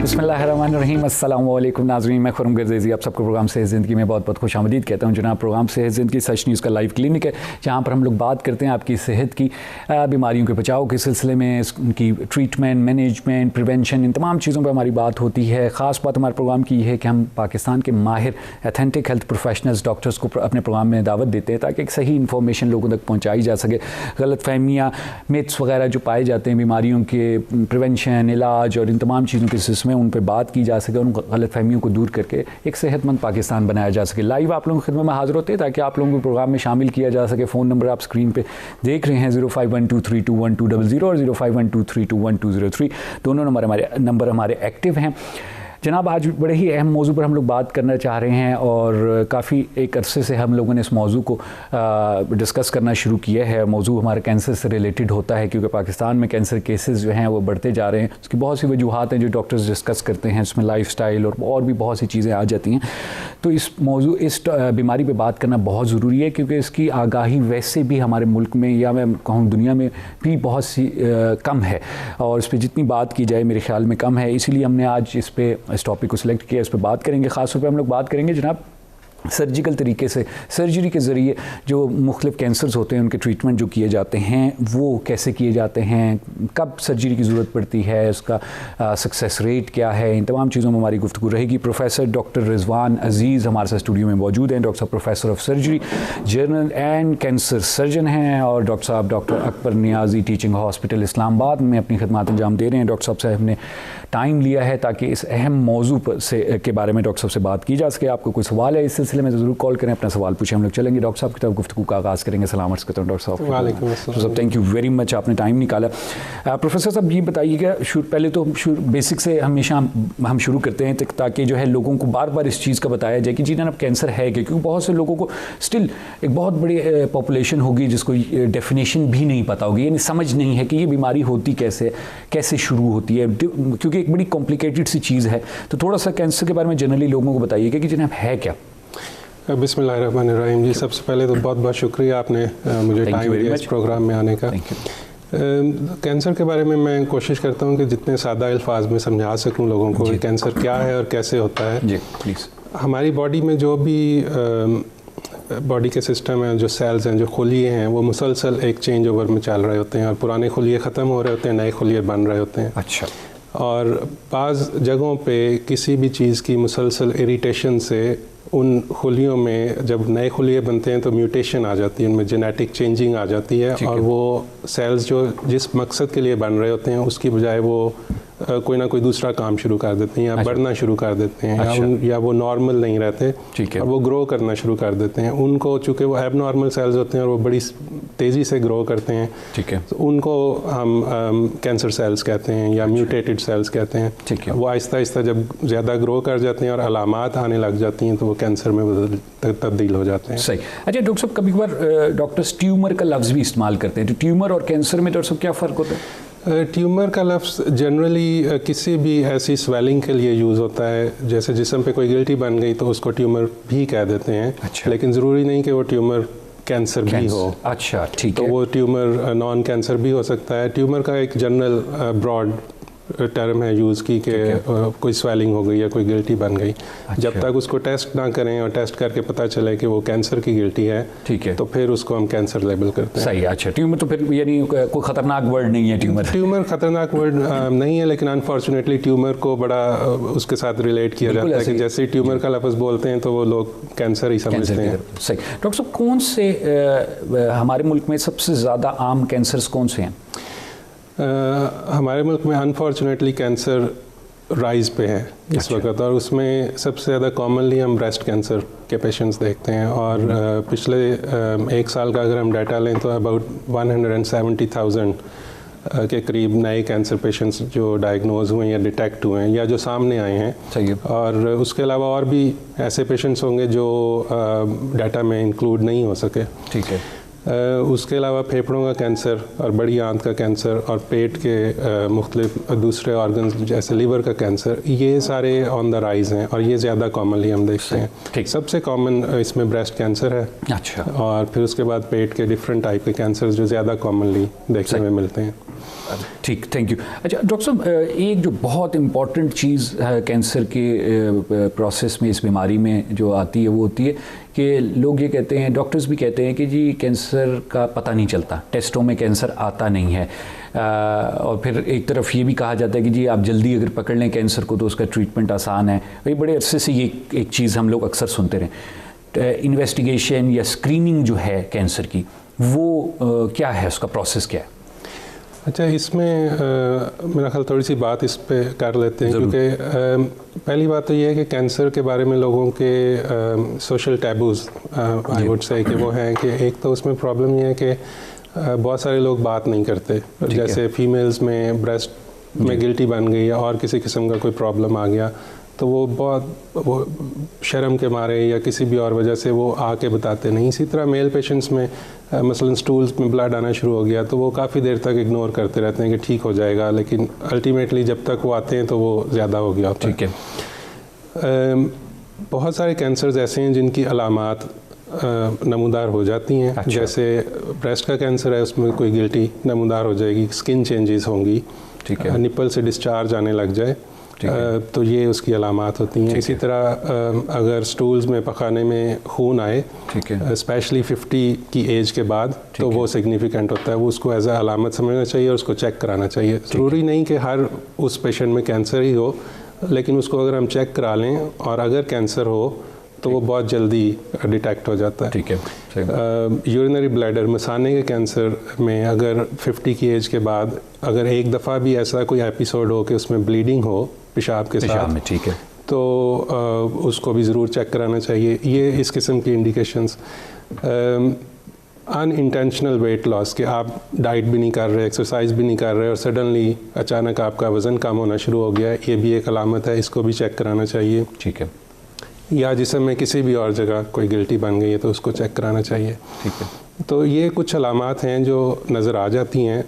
बिस्मिल्लाहिर्रहमानिर्रहीम, अस्सलाम वालेकुम नाज़रीन, मैं खुरम गर्देज़ी आप सबको प्रोग्राम सेहत ज़िंदगी में बहुत बहुत खुशामदीद कहता हूँ। जनाब, प्रोग्राम सेहत ज़िंदगी सच न्यूज़ का लाइव क्लिनिक है जहाँ पर हम लोग बात करते हैं आपकी सेहत की, बीमारियों के बचाव के सिलसिले में, उनकी ट्रीटमेंट, मैनेजमेंट, प्रिवेंशन, इन तमाम चीज़ों पर हमारी बात होती है। ख़ास बात हमारे प्रोग्राम की है कि हम पाकिस्तान के माहिर एथेंटिक हेल्थ प्रोफेशनल्स डॉक्टर्स को अपने प्रोग्राम में दावत देते हैं ताकि एक सही इन्फॉर्मेशन लोगों तक पहुँचाई जा सके। गलत फहमियाँ, मिथ्स वगैरह जो पाए जाते हैं बीमारियों के प्रिवेंशन, इलाज और इन तमाम चीज़ों के सिलसिले में उन पर बात की जा सके, उन गलत फहमियों को दूर करके एक सेहतमंद पाकिस्तान बनाया जा सके। लाइव आप लोगों की खिदमत में हाजिर होते हैं ताकि आप लोगों को प्रोग्राम में शामिल किया जा सके। फ़ोन नंबर आप स्क्रीन पे देख रहे हैं 0512321200 और 0512321203, दोनों नंबर हमारे एक्टिव हैं। जनाब, आज बड़े ही अहम मौजू पर हम लोग बात करना चाह रहे हैं और काफ़ी एक अरसे से हम लोगों ने इस मौजू को डिस्कस करना शुरू किया है। मौजू हमारे कैंसर से रिलेटेड होता है क्योंकि पाकिस्तान में कैंसर केसेस जो हैं वो बढ़ते जा रहे हैं। उसकी बहुत सी वजूहात हैं जो डॉक्टर्स डिस्कस करते हैं, इसमें लाइफस्टाइल और भी बहुत सी चीज़ें आ जाती हैं। तो इस बीमारी पर बात करना बहुत ज़रूरी है क्योंकि इसकी आगाही वैसे भी हमारे मुल्क में या मैं कहूँ दुनिया में भी बहुत सी कम है और इस पर जितनी बात की जाए मेरे ख्याल में कम है। इसीलिए हमने आज इस टॉपिक को सिलेक्ट किया, इस पर बात करेंगे। ख़ास तौर पे हम लोग बात करेंगे जनाब सर्जिकल तरीके से, सर्जरी के ज़रिए जो मुख्तलिफ कैंसर्स होते हैं उनके ट्रीटमेंट जो किए जाते हैं वो कैसे किए जाते हैं, कब सर्जरी की ज़रूरत पड़ती है, उसका सक्सेस रेट क्या है, इन तमाम चीज़ों में हमारी गुफ्तगू रहेगी। प्रोफेसर डॉक्टर रिजवान अजीज़ हमारे साथ स्टूडियो में मौजूद हैं। डॉक्टर साहब professor of surgery, journal and cancer surgeon हैं और डॉक्टर साहब doctor Akbar Niazi teaching hospital Islamabad में अपनी खिदमत अंजाम दे रहे हैं। डॉक्टर साहब ने टाइम लिया है ताकि इस अहम मौजू के बारे में डॉक्टर साहब से बात की जा सके। आपको कोई सवाल है इस सिलसिले में तो ज़रूर कॉल करें, अपना सवाल पूछें। हम लोग चलेंगे डॉक्टर साहब की तरफ गुफ्तगू का आगाज़ करेंगे। सलाम अर्ज़ करता हूँ डॉक्टर साहब। वालेकुम अस्सलाम। साहब थैंक यू वेरी मच, आपने टाइम निकाला। प्रोफेसर साहब ये बताइएगा, पहले तो बेसिक से हमेशा हम शुरू करते हैं ताकि जो है लोगों को बार बार इस चीज़ का बताया जाए कि जी ना कैंसर है क्या, क्योंकि बहुत से लोगों को स्टिल एक बहुत बड़ी पॉपुलेशन होगी जिसको डेफिनेशन भी नहीं पता होगी, यानी समझ नहीं है कि ये बीमारी होती कैसे शुरू होती है, क्योंकि एक बड़ी कॉम्प्लिकेटेड सी चीज़ है। तो थोड़ा सा कैंसर के बारे में जनरली लोगों को बताइएगा कि जनाब है क्या। बिस्मिल्लाहिर्रहमानिर्रहीम जी, सबसे पहले तो बहुत बहुत शुक्रिया आपने मुझे टाइम दिया इस प्रोग्राम में आने का। कैंसर के बारे में मैं कोशिश करता हूँ कि जितने सादा अल्फाज में समझा सकूँ लोगों को कि कैंसर क्या है और कैसे होता है। जी प्लीज़। हमारी बॉडी में जो भी बॉडी के सिस्टम हैं, जो सेल्स हैं, जो खुलिये हैं, वो मुसलसल एक चेंज ओवर में चल रहे होते हैं और पुराने खुलिये ख़त्म हो रहे होते हैं, नए खुलिये बन रहे होते हैं। अच्छा। और बाज़ जगहों पे किसी भी चीज़ की मुसलसल इरिटेशन से उन खुलियों में जब नए खुलिये बनते हैं तो म्यूटेशन आ जाती है, उनमें जेनेटिक चेंजिंग आ जाती है और वो सेल्स जो जिस मकसद के लिए बन रहे होते हैं उसकी बजाय वो कोई ना कोई दूसरा काम शुरू कर देते हैं या बढ़ना शुरू कर देते हैं या वो नॉर्मल नहीं रहते और वो ग्रो करना शुरू कर देते हैं। उनको चूँकि वो एबनॉर्मल सेल्स होते हैं और वो बड़ी तेज़ी से ग्रो करते हैं, ठीक है, तो उनको हम कैंसर सेल्स कहते हैं या म्यूटेटेड सेल्स कहते हैं। ठीक है। वो आहिस्ता आहिस्ता जब ज़्यादा ग्रो कर जाते हैं और अलामात आने लग जाती हैं तो वो कैंसर में तब्दील हो जाते हैं। सही। अच्छा डॉक्टर साहब, कभी कभार डॉक्टर्स ट्यूमर का लफ्ज़ भी इस्तेमाल करते हैं, तो ट्यूमर और कैंसर में डॉक्टर साहब क्या फ़र्क होता है? ट्यूमर का लफ्ज़ जनरली किसी भी ऐसी स्वेलिंग के लिए यूज़ होता है, जैसे जिस्म पे कोई गिल्टी बन गई तो उसको ट्यूमर भी कह देते हैं। अच्छा। लेकिन ज़रूरी नहीं कि वो ट्यूमर कैंसर भी हो। अच्छा, ठीक है। तो वो ट्यूमर नॉन कैंसर भी हो सकता है। ट्यूमर का एक जनरल ब्रॉड टर्म है यूज़ की कि कोई स्वेलिंग हो गई या कोई गिल्टी बन गई। अच्छा। जब तक उसको टेस्ट ना करें और टेस्ट करके पता चले कि वो कैंसर की गिल्टी है, ठीक है, तो फिर उसको हम कैंसर लेबल करते हैं। सही। अच्छा, ट्यूमर तो फिर यानी कोई ख़तरनाक वर्ड नहीं है ट्यूमर? ट्यूमर ख़तरनाक वर्ड नहीं है, लेकिन अनफॉर्चुनेटली ट्यूमर को बड़ा उसके साथ रिलेट किया जाता है कि जैसे ही ट्यूमर का लफ्ज़ बोलते हैं तो वो लोग कैंसर ही समझते हैं। सही। डॉक्टर साहब, कौन से हमारे मुल्क में सबसे ज़्यादा आम कैंसर्स कौन से हैं? हमारे मुल्क में अनफॉर्चुनेटली कैंसर राइज़ पे है इस वक्त, और उसमें सबसे ज़्यादा कॉमनली हम ब्रेस्ट कैंसर के पेशेंट्स देखते हैं। और पिछले एक साल का अगर हम डाटा लें तो अबाउट 170,000 के करीब नए कैंसर पेशेंट्स जो डायग्नोज हुए या डिटेक्ट हुए हैं या जो सामने आए हैं। सही है। और उसके अलावा और भी ऐसे पेशेंट्स होंगे जो डाटा में इंक्लूड नहीं हो सके। ठीक है। उसके अलावा फेफड़ों का कैंसर और बड़ी आंत का कैंसर और पेट के मुख्तलिफ दूसरे ऑर्गन्स जैसे लिवर का कैंसर, ये सारे ऑन द राइज हैं और ये ज़्यादा कॉमनली हम देखते हैं। ठीक। सबसे कॉमन इसमें ब्रेस्ट कैंसर है। अच्छा। और फिर उसके बाद पेट के डिफरेंट टाइप के कैंसर जो ज़्यादा कॉमनली देखने में मिलते हैं। ठीक, थैंक यू। अच्छा डॉक्टर साहब, एक जो बहुत इम्पॉर्टेंट चीज़ कैंसर के प्रोसेस में, इस बीमारी में जो आती है, वो होती है कि लोग ये कहते हैं, डॉक्टर्स भी कहते हैं कि जी कैंसर का पता नहीं चलता, टेस्टों में कैंसर आता नहीं है। और फिर एक तरफ ये भी कहा जाता है कि जी आप जल्दी अगर पकड़ लें कैंसर को तो उसका ट्रीटमेंट आसान है। वही बड़े अरसे से ये एक चीज़ हम लोग अक्सर सुनते रहे। इन्वेस्टिगेशन या स्क्रीनिंग जो है कैंसर की, वो क्या है, उसका प्रोसेस क्या है? अच्छा, इसमें मेरा ख्याल थोड़ी सी बात इस पे कर लेते हैं, क्योंकि पहली बात तो ये है कि कैंसर के बारे में लोगों के social taboos I would say कि वो हैं कि एक तो उसमें प्रॉब्लम ये है कि बहुत सारे लोग बात नहीं करते। जैसे फीमेल्स में ब्रेस्ट में गिल्टी बन गई या और किसी किस्म का कोई प्रॉब्लम आ गया तो वो शर्म के मारे या किसी भी और वजह से वो आके बताते नहीं। इसी तरह मेल पेशेंट्स में मसलन स्टूल्स में ब्लड आना शुरू हो गया तो वो काफ़ी देर तक इग्नोर करते रहते हैं कि ठीक हो जाएगा, लेकिन अल्टीमेटली जब तक वो आते हैं तो वो ज़्यादा हो गया होता है। ठीक है। बहुत सारे कैंसर्स ऐसे हैं जिनकी अलामात नमूदार हो जाती हैं। अच्छा। जैसे ब्रेस्ट का कैंसर है, उसमें कोई गिल्टी नमूदार हो जाएगी, स्किन चेंजेस होंगी, ठीक है, निपल से डिस्चार्ज आने लग जाए, तो ये उसकी अलामात होती हैं। इसी तरह अगर स्टूल्स में पखाने में खून आए, स्पेशली 50 की एज के बाद, तो वो सिग्निफिकेंट होता है, वो उसको एज अ अलामत समझना चाहिए और उसको चेक कराना चाहिए। ज़रूरी नहीं कि हर उस पेशेंट में कैंसर ही हो, लेकिन उसको अगर हम चेक करा लें और अगर कैंसर हो तो वो बहुत जल्दी डिटेक्ट हो जाता है। ठीक है। यूरिनरी ब्लैडर, मसाने के कैंसर में अगर 50 की एज के बाद अगर एक दफ़ा भी ऐसा कोई एपिसोड हो कि उसमें ब्लीडिंग हो पेशाब के साथ में, ठीक है, तो उसको भी ज़रूर चेक कराना चाहिए। ये इस किस्म की इंडिकेशंस। अनइंटेंशनल वेट लॉस, कि आप डाइट भी नहीं कर रहे, एक्सरसाइज भी नहीं कर रहे और सडनली अचानक आपका वज़न कम होना शुरू हो गया, ये भी एक अलामत है, इसको भी चेक कराना चाहिए। ठीक है। या जिसम में किसी भी और जगह कोई गिल्टी बन गई है तो उसको चेक कराना चाहिए। ठीक है। तो ये कुछ अलामात हैं जो नज़र आ जाती हैं।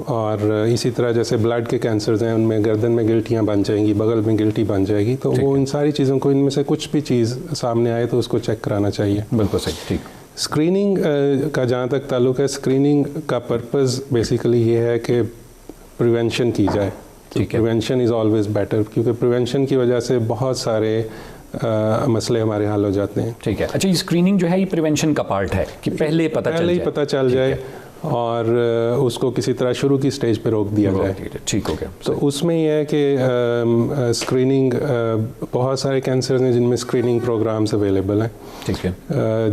और इसी तरह जैसे ब्लड के कैंसर्स हैं, उनमें गर्दन में गिल्टियाँ बन जाएंगी, बगल में गिल्टी बन जाएगी, तो वो इन सारी चीज़ों को, इनमें से कुछ भी चीज़ सामने आए तो उसको चेक कराना चाहिए। बिल्कुल सही। ठीक। स्क्रीनिंग का जहाँ तक ताल्लुक़ है, स्क्रीनिंग का पर्पज़ बेसिकली ये है कि प्रिवेंशन की जाए। प्रिवेंशन इज़ ऑलवेज बेटर, क्योंकि प्रिवेंशन की वजह से बहुत सारे मसले हमारे हल हो जाते हैं। ठीक है। अच्छा, ये स्क्रीनिंग जो है ये प्रिवेंशन का पार्ट है कि पहले ही पता चल जाए और उसको किसी तरह शुरू की स्टेज पे रोक दिया जाए। ठीक हो गया। तो उसमें यह है कि स्क्रीनिंग, बहुत सारे कैंसर हैं जिनमें स्क्रीनिंग प्रोग्राम्स अवेलेबल हैं। ठीक है।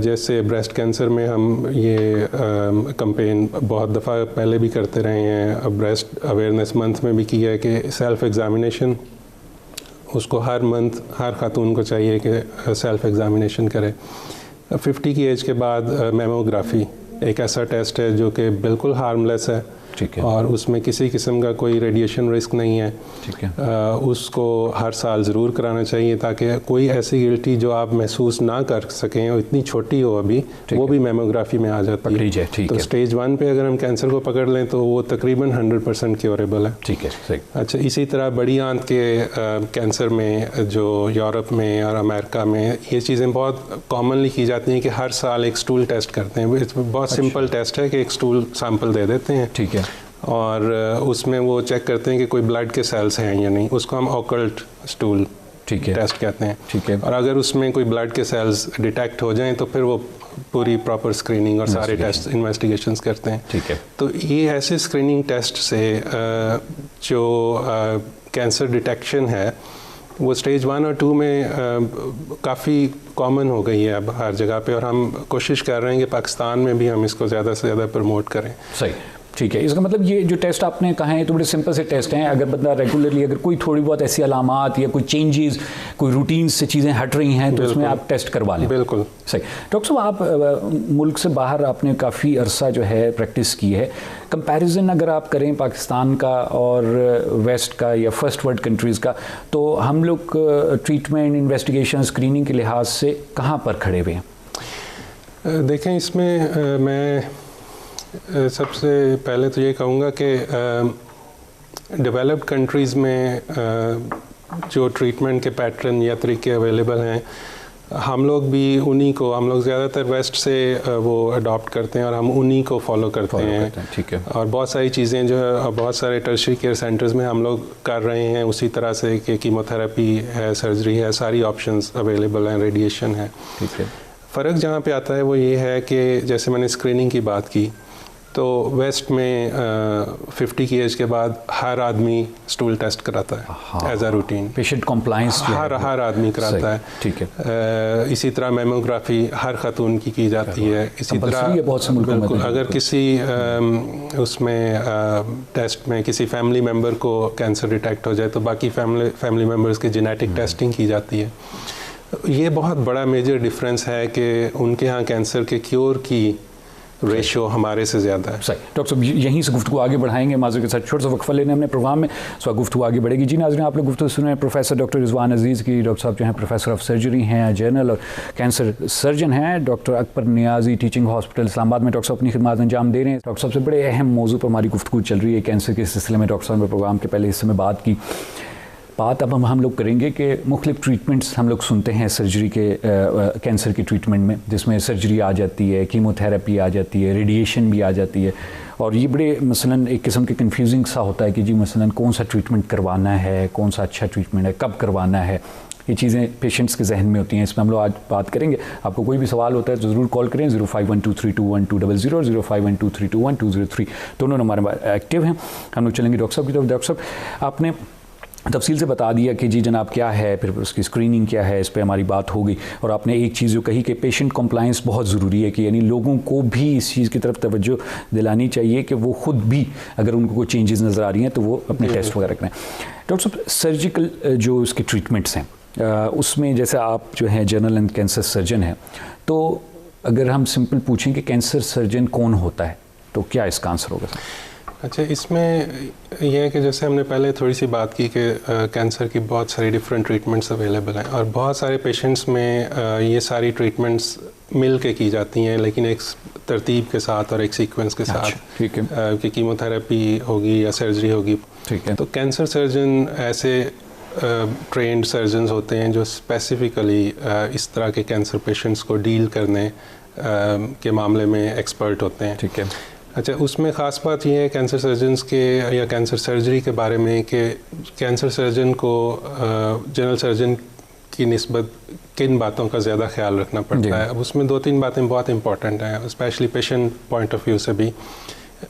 जैसे ब्रेस्ट कैंसर में हम ये कैंपेन बहुत दफ़ा पहले भी करते रहे हैं, ब्रेस्ट अवेयरनेस मंथ में भी किया है कि सेल्फ एग्जामिनेशन, उसको हर मंथ हर खातून को चाहिए कि सेल्फ एग्जामिनेशन करे। 50 की एज के बाद मेमोग्राफी एक ऐसा टेस्ट है जो कि बिल्कुल हार्मलेस है। ठीक है। और उसमें किसी किस्म का कोई रेडिएशन रिस्क नहीं है। ठीक है। उसको हर साल ज़रूर कराना चाहिए ताकि कोई ऐसी गिल्टी जो आप महसूस ना कर सकें और इतनी छोटी हो अभी, वो भी मेमोग्राफी में आ जाती है। तो स्टेज 1 पे अगर हम कैंसर को पकड़ लें तो वो तकरीबन 100% क्योरेबल है। ठीक है, सही। अच्छा, इसी तरह बड़ी आंत के कैंसर में जो यूरोप में और अमेरिका में ये चीज़ें बहुत कॉमनली की जाती हैं कि हर साल एक स्टूल टेस्ट करते हैं। बहुत सिंपल टेस्ट है कि एक स्टूल सैंपल दे देते हैं। ठीक है। और उसमें वो चेक करते हैं कि कोई ब्लड के सेल्स हैं या नहीं, उसको हम ऑकल्ट स्टूल टेस्ट कहते हैं। ठीक है। और अगर उसमें कोई ब्लड के सेल्स डिटेक्ट हो जाएं तो फिर वो पूरी प्रॉपर स्क्रीनिंग और सारे टेस्ट इन्वेस्टिगेशंस करते हैं। ठीक है। तो ये ऐसे स्क्रीनिंग टेस्ट से जो कैंसर डिटेक्शन है वो स्टेज 1 और 2 में काफ़ी कॉमन हो गई है अब हर जगह पे, और हम कोशिश कर रहे हैं कि पाकिस्तान में भी हम इसको ज़्यादा से ज़्यादा प्रमोट करें। सही। ठीक है। इसका मतलब ये जो टेस्ट आपने कहा है तो बड़े सिंपल से टेस्ट हैं। अगर बंदा रेगुलरली, अगर कोई थोड़ी बहुत ऐसी अलामात या कोई चेंजेस, कोई रूटीन से चीज़ें हट रही हैं तो उसमें आप टेस्ट करवा लें। बिल्कुल सही। डॉक्टर साहब, आप मुल्क से बाहर आपने काफ़ी अरसा जो है प्रैक्टिस की है, कंपैरिजन अगर आप करें पाकिस्तान का और वेस्ट का या फर्स्ट वर्ल्ड कंट्रीज़ का, तो हम लोग ट्रीटमेंट, इन्वेस्टिगेशन, स्क्रीनिंग के लिहाज से कहाँ पर खड़े हुए हैं? देखें, इसमें मैं सबसे पहले तो ये कहूँगा कि डेवलप्ड कंट्रीज़ में जो ट्रीटमेंट के पैटर्न या तरीके अवेलेबल हैं हम लोग भी उन्हीं को, हम लोग ज़्यादातर वेस्ट से वो अडॉप्ट करते हैं और हम उन्हीं को फॉलो करते हैं। ठीक है। और बहुत सारी चीज़ें जो है बहुत सारे टर्शरी केयर सेंटर्स में हम लोग कर रहे हैं उसी तरह से कि कीमोथेरेपी है, सर्जरी है, सारी ऑप्शंस अवेलेबल हैं, रेडिएशन है। ठीक है। फ़र्क जहाँ पे आता है वो ये है कि जैसे मैंने स्क्रीनिंग की बात की, तो वेस्ट में 50 की एज के बाद हर आदमी स्टूल टेस्ट कराता है as a routine. Patient compliance हर आदमी कराता है। ठीक है। इसी तरह मेमोग्राफी हर खातून की जाती है। इसी तरह बहुत से मुल्कों में अगर किसी उसमें टेस्ट में किसी फैमिली मेम्बर को कैंसर डिटेक्ट हो जाए तो बाकी फैमिली मेम्बर्स की जेनेटिक टेस्टिंग की जाती है। ये बहुत बड़ा मेजर डिफरेंस है कि उनके यहाँ कैंसर के क्योर की रेशियो हमारे से ज़्यादा है। सही। डॉक्टर साहब यहीं से गुफ्तगू आगे बढ़ाएंगे माज़ूर के साथ, छोटा सा वक्फा लेने हमने प्रोग्राम में, सो गुफ्तगू आगे बढ़ेगी। जी नाज़रीन, आप लोग गुफ्तगू सुन रहे हैं प्रोफेसर डॉक्टर रिजवान अजीज़ की। डॉक्टर साहब जो हैं प्रोफेसर ऑफ सर्जरी हैं, जनरल और कैंसर सर्जन हैं। Doctor Akbar Niazi teaching hospital Islamabad में डॉक्टर साहब अपनी खिदमत अंजाम दे रहे हैं। डॉक्टर साहब से बड़े अहम मौजू पर हमारी गुफ्तगू चल रही है कैंसर के सिलसिले में। डॉक्टर साहब ने प्रोग्राम के पहले हिस्से में बात की। बात अब हम लोग करेंगे कि मुख्तलिफ ट्रीटमेंट्स हम लोग सुनते हैं सर्जरी के कैंसर के ट्रीटमेंट में, जिसमें सर्जरी आ जाती है, कीमोथेरेपी आ जाती है, रेडिएशन भी आ जाती है। और ये बड़े मसलन एक किस्म के कंफ्यूजिंग सा होता है कि जी मसलन कौन सा ट्रीटमेंट करवाना है, कौन सा अच्छा ट्रीटमेंट है, कब करवाना है। ये चीज़ें पेशेंट्स के जहन में होती हैं। इसमें हम लोग आज बात करेंगे। आपको कोई भी सवाल होता है तो ज़रूर कॉल करें 0512321200 और 0512321203, दोनों नंबर हमारे एक्टिव हैं। हम लोग चलेंगे डॉक्टर साहब की तरफ। डॉक्टर साहब आपने तफसील से बता दिया कि जी जनाब क्या है, फिर उसकी स्क्रीनिंग क्या है, इस पर हमारी बात हो गई। और आपने एक चीज़ जो कही कि पेशेंट कंप्लायंस बहुत ज़रूरी है, कि यानी लोगों को भी इस चीज़ की तरफ तवज्जो दिलानी चाहिए कि वो ख़ुद भी अगर उनको कोई चेंजेस नज़र आ रही हैं तो वो अपने टेस्ट वगैरह करें। डॉक्टर साहब सर्जिकल जो उसके ट्रीटमेंट्स हैं उसमें जैसे आप जो हैं जनरल एंड कैंसर सर्जन हैं, तो अगर हम सिंपल पूछें कि कैंसर सर्जन कौन होता है तो क्या इसका आंसर होगा सर? अच्छा, इसमें यह है कि जैसे हमने पहले थोड़ी सी बात की कि कैंसर की बहुत सारी डिफरेंट ट्रीटमेंट्स अवेलेबल हैं और बहुत सारे पेशेंट्स में ये सारी ट्रीटमेंट्स मिल के की जाती हैं, लेकिन एक तरतीब के साथ और एक सीक्वेंस के साथ। ठीक है। कि कीमोथेरेपी होगी या सर्जरी होगी। ठीक है। तो कैंसर सर्जन ऐसे ट्रेंड सर्जन्स होते हैं जो स्पेसिफिकली इस तरह के कैंसर पेशेंट्स को डील करने के मामले में एक्सपर्ट होते हैं। ठीक है। अच्छा, उसमें ख़ास बात यह है कैंसर सर्जन्स के या कैंसर सर्जरी के बारे में कि कैंसर सर्जन को जनरल सर्जन की निस्बत किन बातों का ज़्यादा ख्याल रखना पड़ता है। अब उसमें 2-3 बातें बहुत इंपॉर्टेंट हैं, specially patient point of view से भी,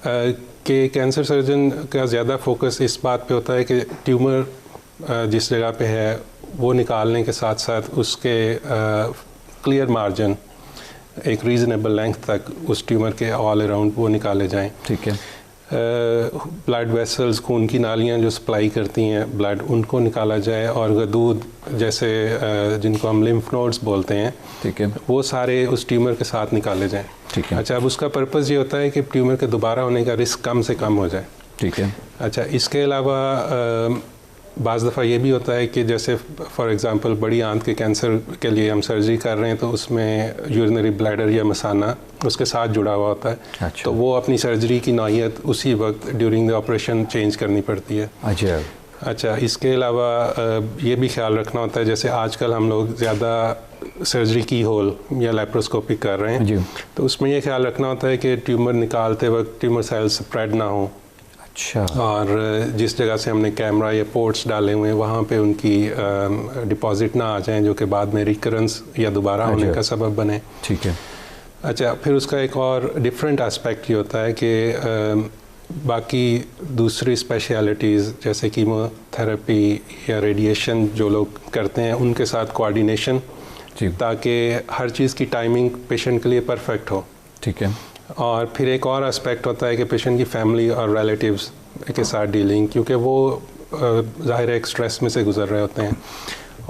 कि कैंसर सर्जन का ज़्यादा फोकस इस बात पे होता है कि ट्यूमर जिस जगह पे है वो निकालने के साथ साथ उसके क्लियर मार्जिन एक रीज़नेबल लेंथ तक उस ट्यूमर के ऑल अराउंड वो निकाले जाएं। ठीक है। ब्लड वेसल्स, खून की नालियाँ जो सप्लाई करती हैं ब्लड, उनको निकाला जाए, और गदूद जैसे जिनको हम लिम्फ नोड्स बोलते हैं, ठीक है, वो सारे उस ट्यूमर के साथ निकाले जाएं। ठीक है। अच्छा, अब उसका पर्पज़ ये होता है कि ट्यूमर के दोबारा होने का रिस्क कम से कम हो जाए। ठीक है। अच्छा, इसके अलावा बाज़ दफ़ा ये भी होता है कि जैसे फॉर एग्ज़ाम्पल बड़ी आंत के कैंसर के लिए हम सर्जरी कर रहे हैं तो उसमें यूरिनरी ब्लैडर या मसाना उसके साथ जुड़ा हुआ होता है। अच्छा। तो वो अपनी सर्जरी की नौइयत उसी वक्त ड्यूरिंग द ऑपरेशन चेंज करनी पड़ती है। अच्छा, इसके अलावा ये भी ख्याल रखना होता है, जैसे आजकल हम लोग ज़्यादा सर्जरी की होल या लेप्रोस्कोपी कर रहे हैं, तो उसमें ये ख्याल रखना होता है कि ट्यूमर निकालते वक्त ट्यूमर सेल्स स्प्रेड ना हो। अच्छा। और जिस जगह से हमने कैमरा या पोर्ट्स डाले हुए हैं वहाँ पे उनकी डिपॉजिट ना आ जाएं जो कि बाद में रिकरेंस या दोबारा होने का सबब बने। ठीक है। अच्छा, फिर उसका एक और डिफरेंट एस्पेक्ट ये होता है कि बाकी दूसरी स्पेशलिटीज़ जैसे कीमोथेरेपी या रेडिएशन जो लोग करते हैं उनके साथ कोऑर्डिनेशन, ताकि हर चीज़ की टाइमिंग पेशेंट के लिए परफेक्ट हो। ठीक है। और फिर एक और एस्पेक्ट होता है कि पेशेंट की फैमिली और रिलेटिव्स के साथ डीलिंग, क्योंकि वो ज़ाहिर है एक स्ट्रेस में से गुज़र रहे होते हैं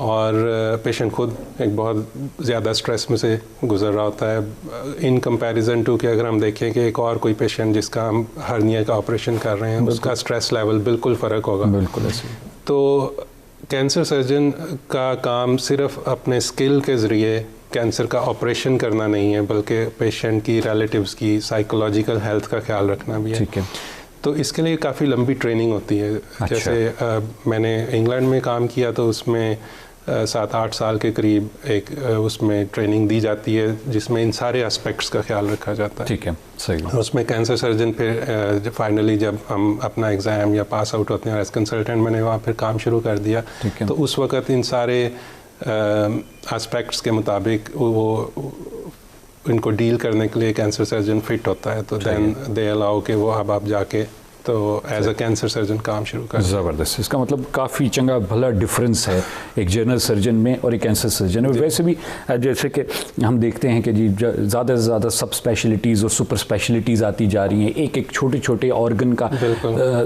और पेशेंट खुद एक बहुत ज़्यादा स्ट्रेस में से गुज़र रहा होता है इन कंपैरिजन टू कि अगर हम देखें कि एक और कोई पेशेंट जिसका हम हर्निया का ऑपरेशन कर रहे हैं उसका स्ट्रेस लेवल बिल्कुल फ़र्क होगा। बिल्कुल ऐसे। तो कैंसर सर्जन का काम सिर्फ अपने स्किल के ज़रिए कैंसर का ऑपरेशन करना नहीं है, बल्कि पेशेंट की, रिलेटिव्स की साइकोलॉजिकल हेल्थ का ख्याल रखना भी है। ठीक है। तो इसके लिए काफ़ी लंबी ट्रेनिंग होती है। अच्छा। जैसे मैंने इंग्लैंड में काम किया तो उसमें 7-8 साल के करीब एक उसमें ट्रेनिंग दी जाती है जिसमें इन सारे एस्पेक्ट्स का ख्याल रखा जाता है। ठीक है, सही। उसमें कैंसर सर्जन फिर फाइनली जब हम अपना एग्ज़ाम या पास आउट होते हैं एज कंसल्टेंट मैंने वहाँ फिर काम शुरू कर दिया, तो उस वक़्त इन सारे एस्पेक्ट्स के मुताबिक वो इनको डील करने के लिए कैंसर सर्जन फिट होता है, तो देन दे अलाउ के वो अब आप जाके तो एज अ कैंसर सर्जन काम शुरू कर। ज़बरदस्त, इसका मतलब काफ़ी चंगा भला डिफरेंस है एक जनरल सर्जन में और एक कैंसर सर्जन में। वैसे भी जैसे कि हम देखते हैं कि जी ज़्यादा से ज़्यादा सब स्पेशलिटीज़ और सुपर स्पेशलिटीज़ आती जा रही हैं, एक एक छोटे छोटे ऑर्गन का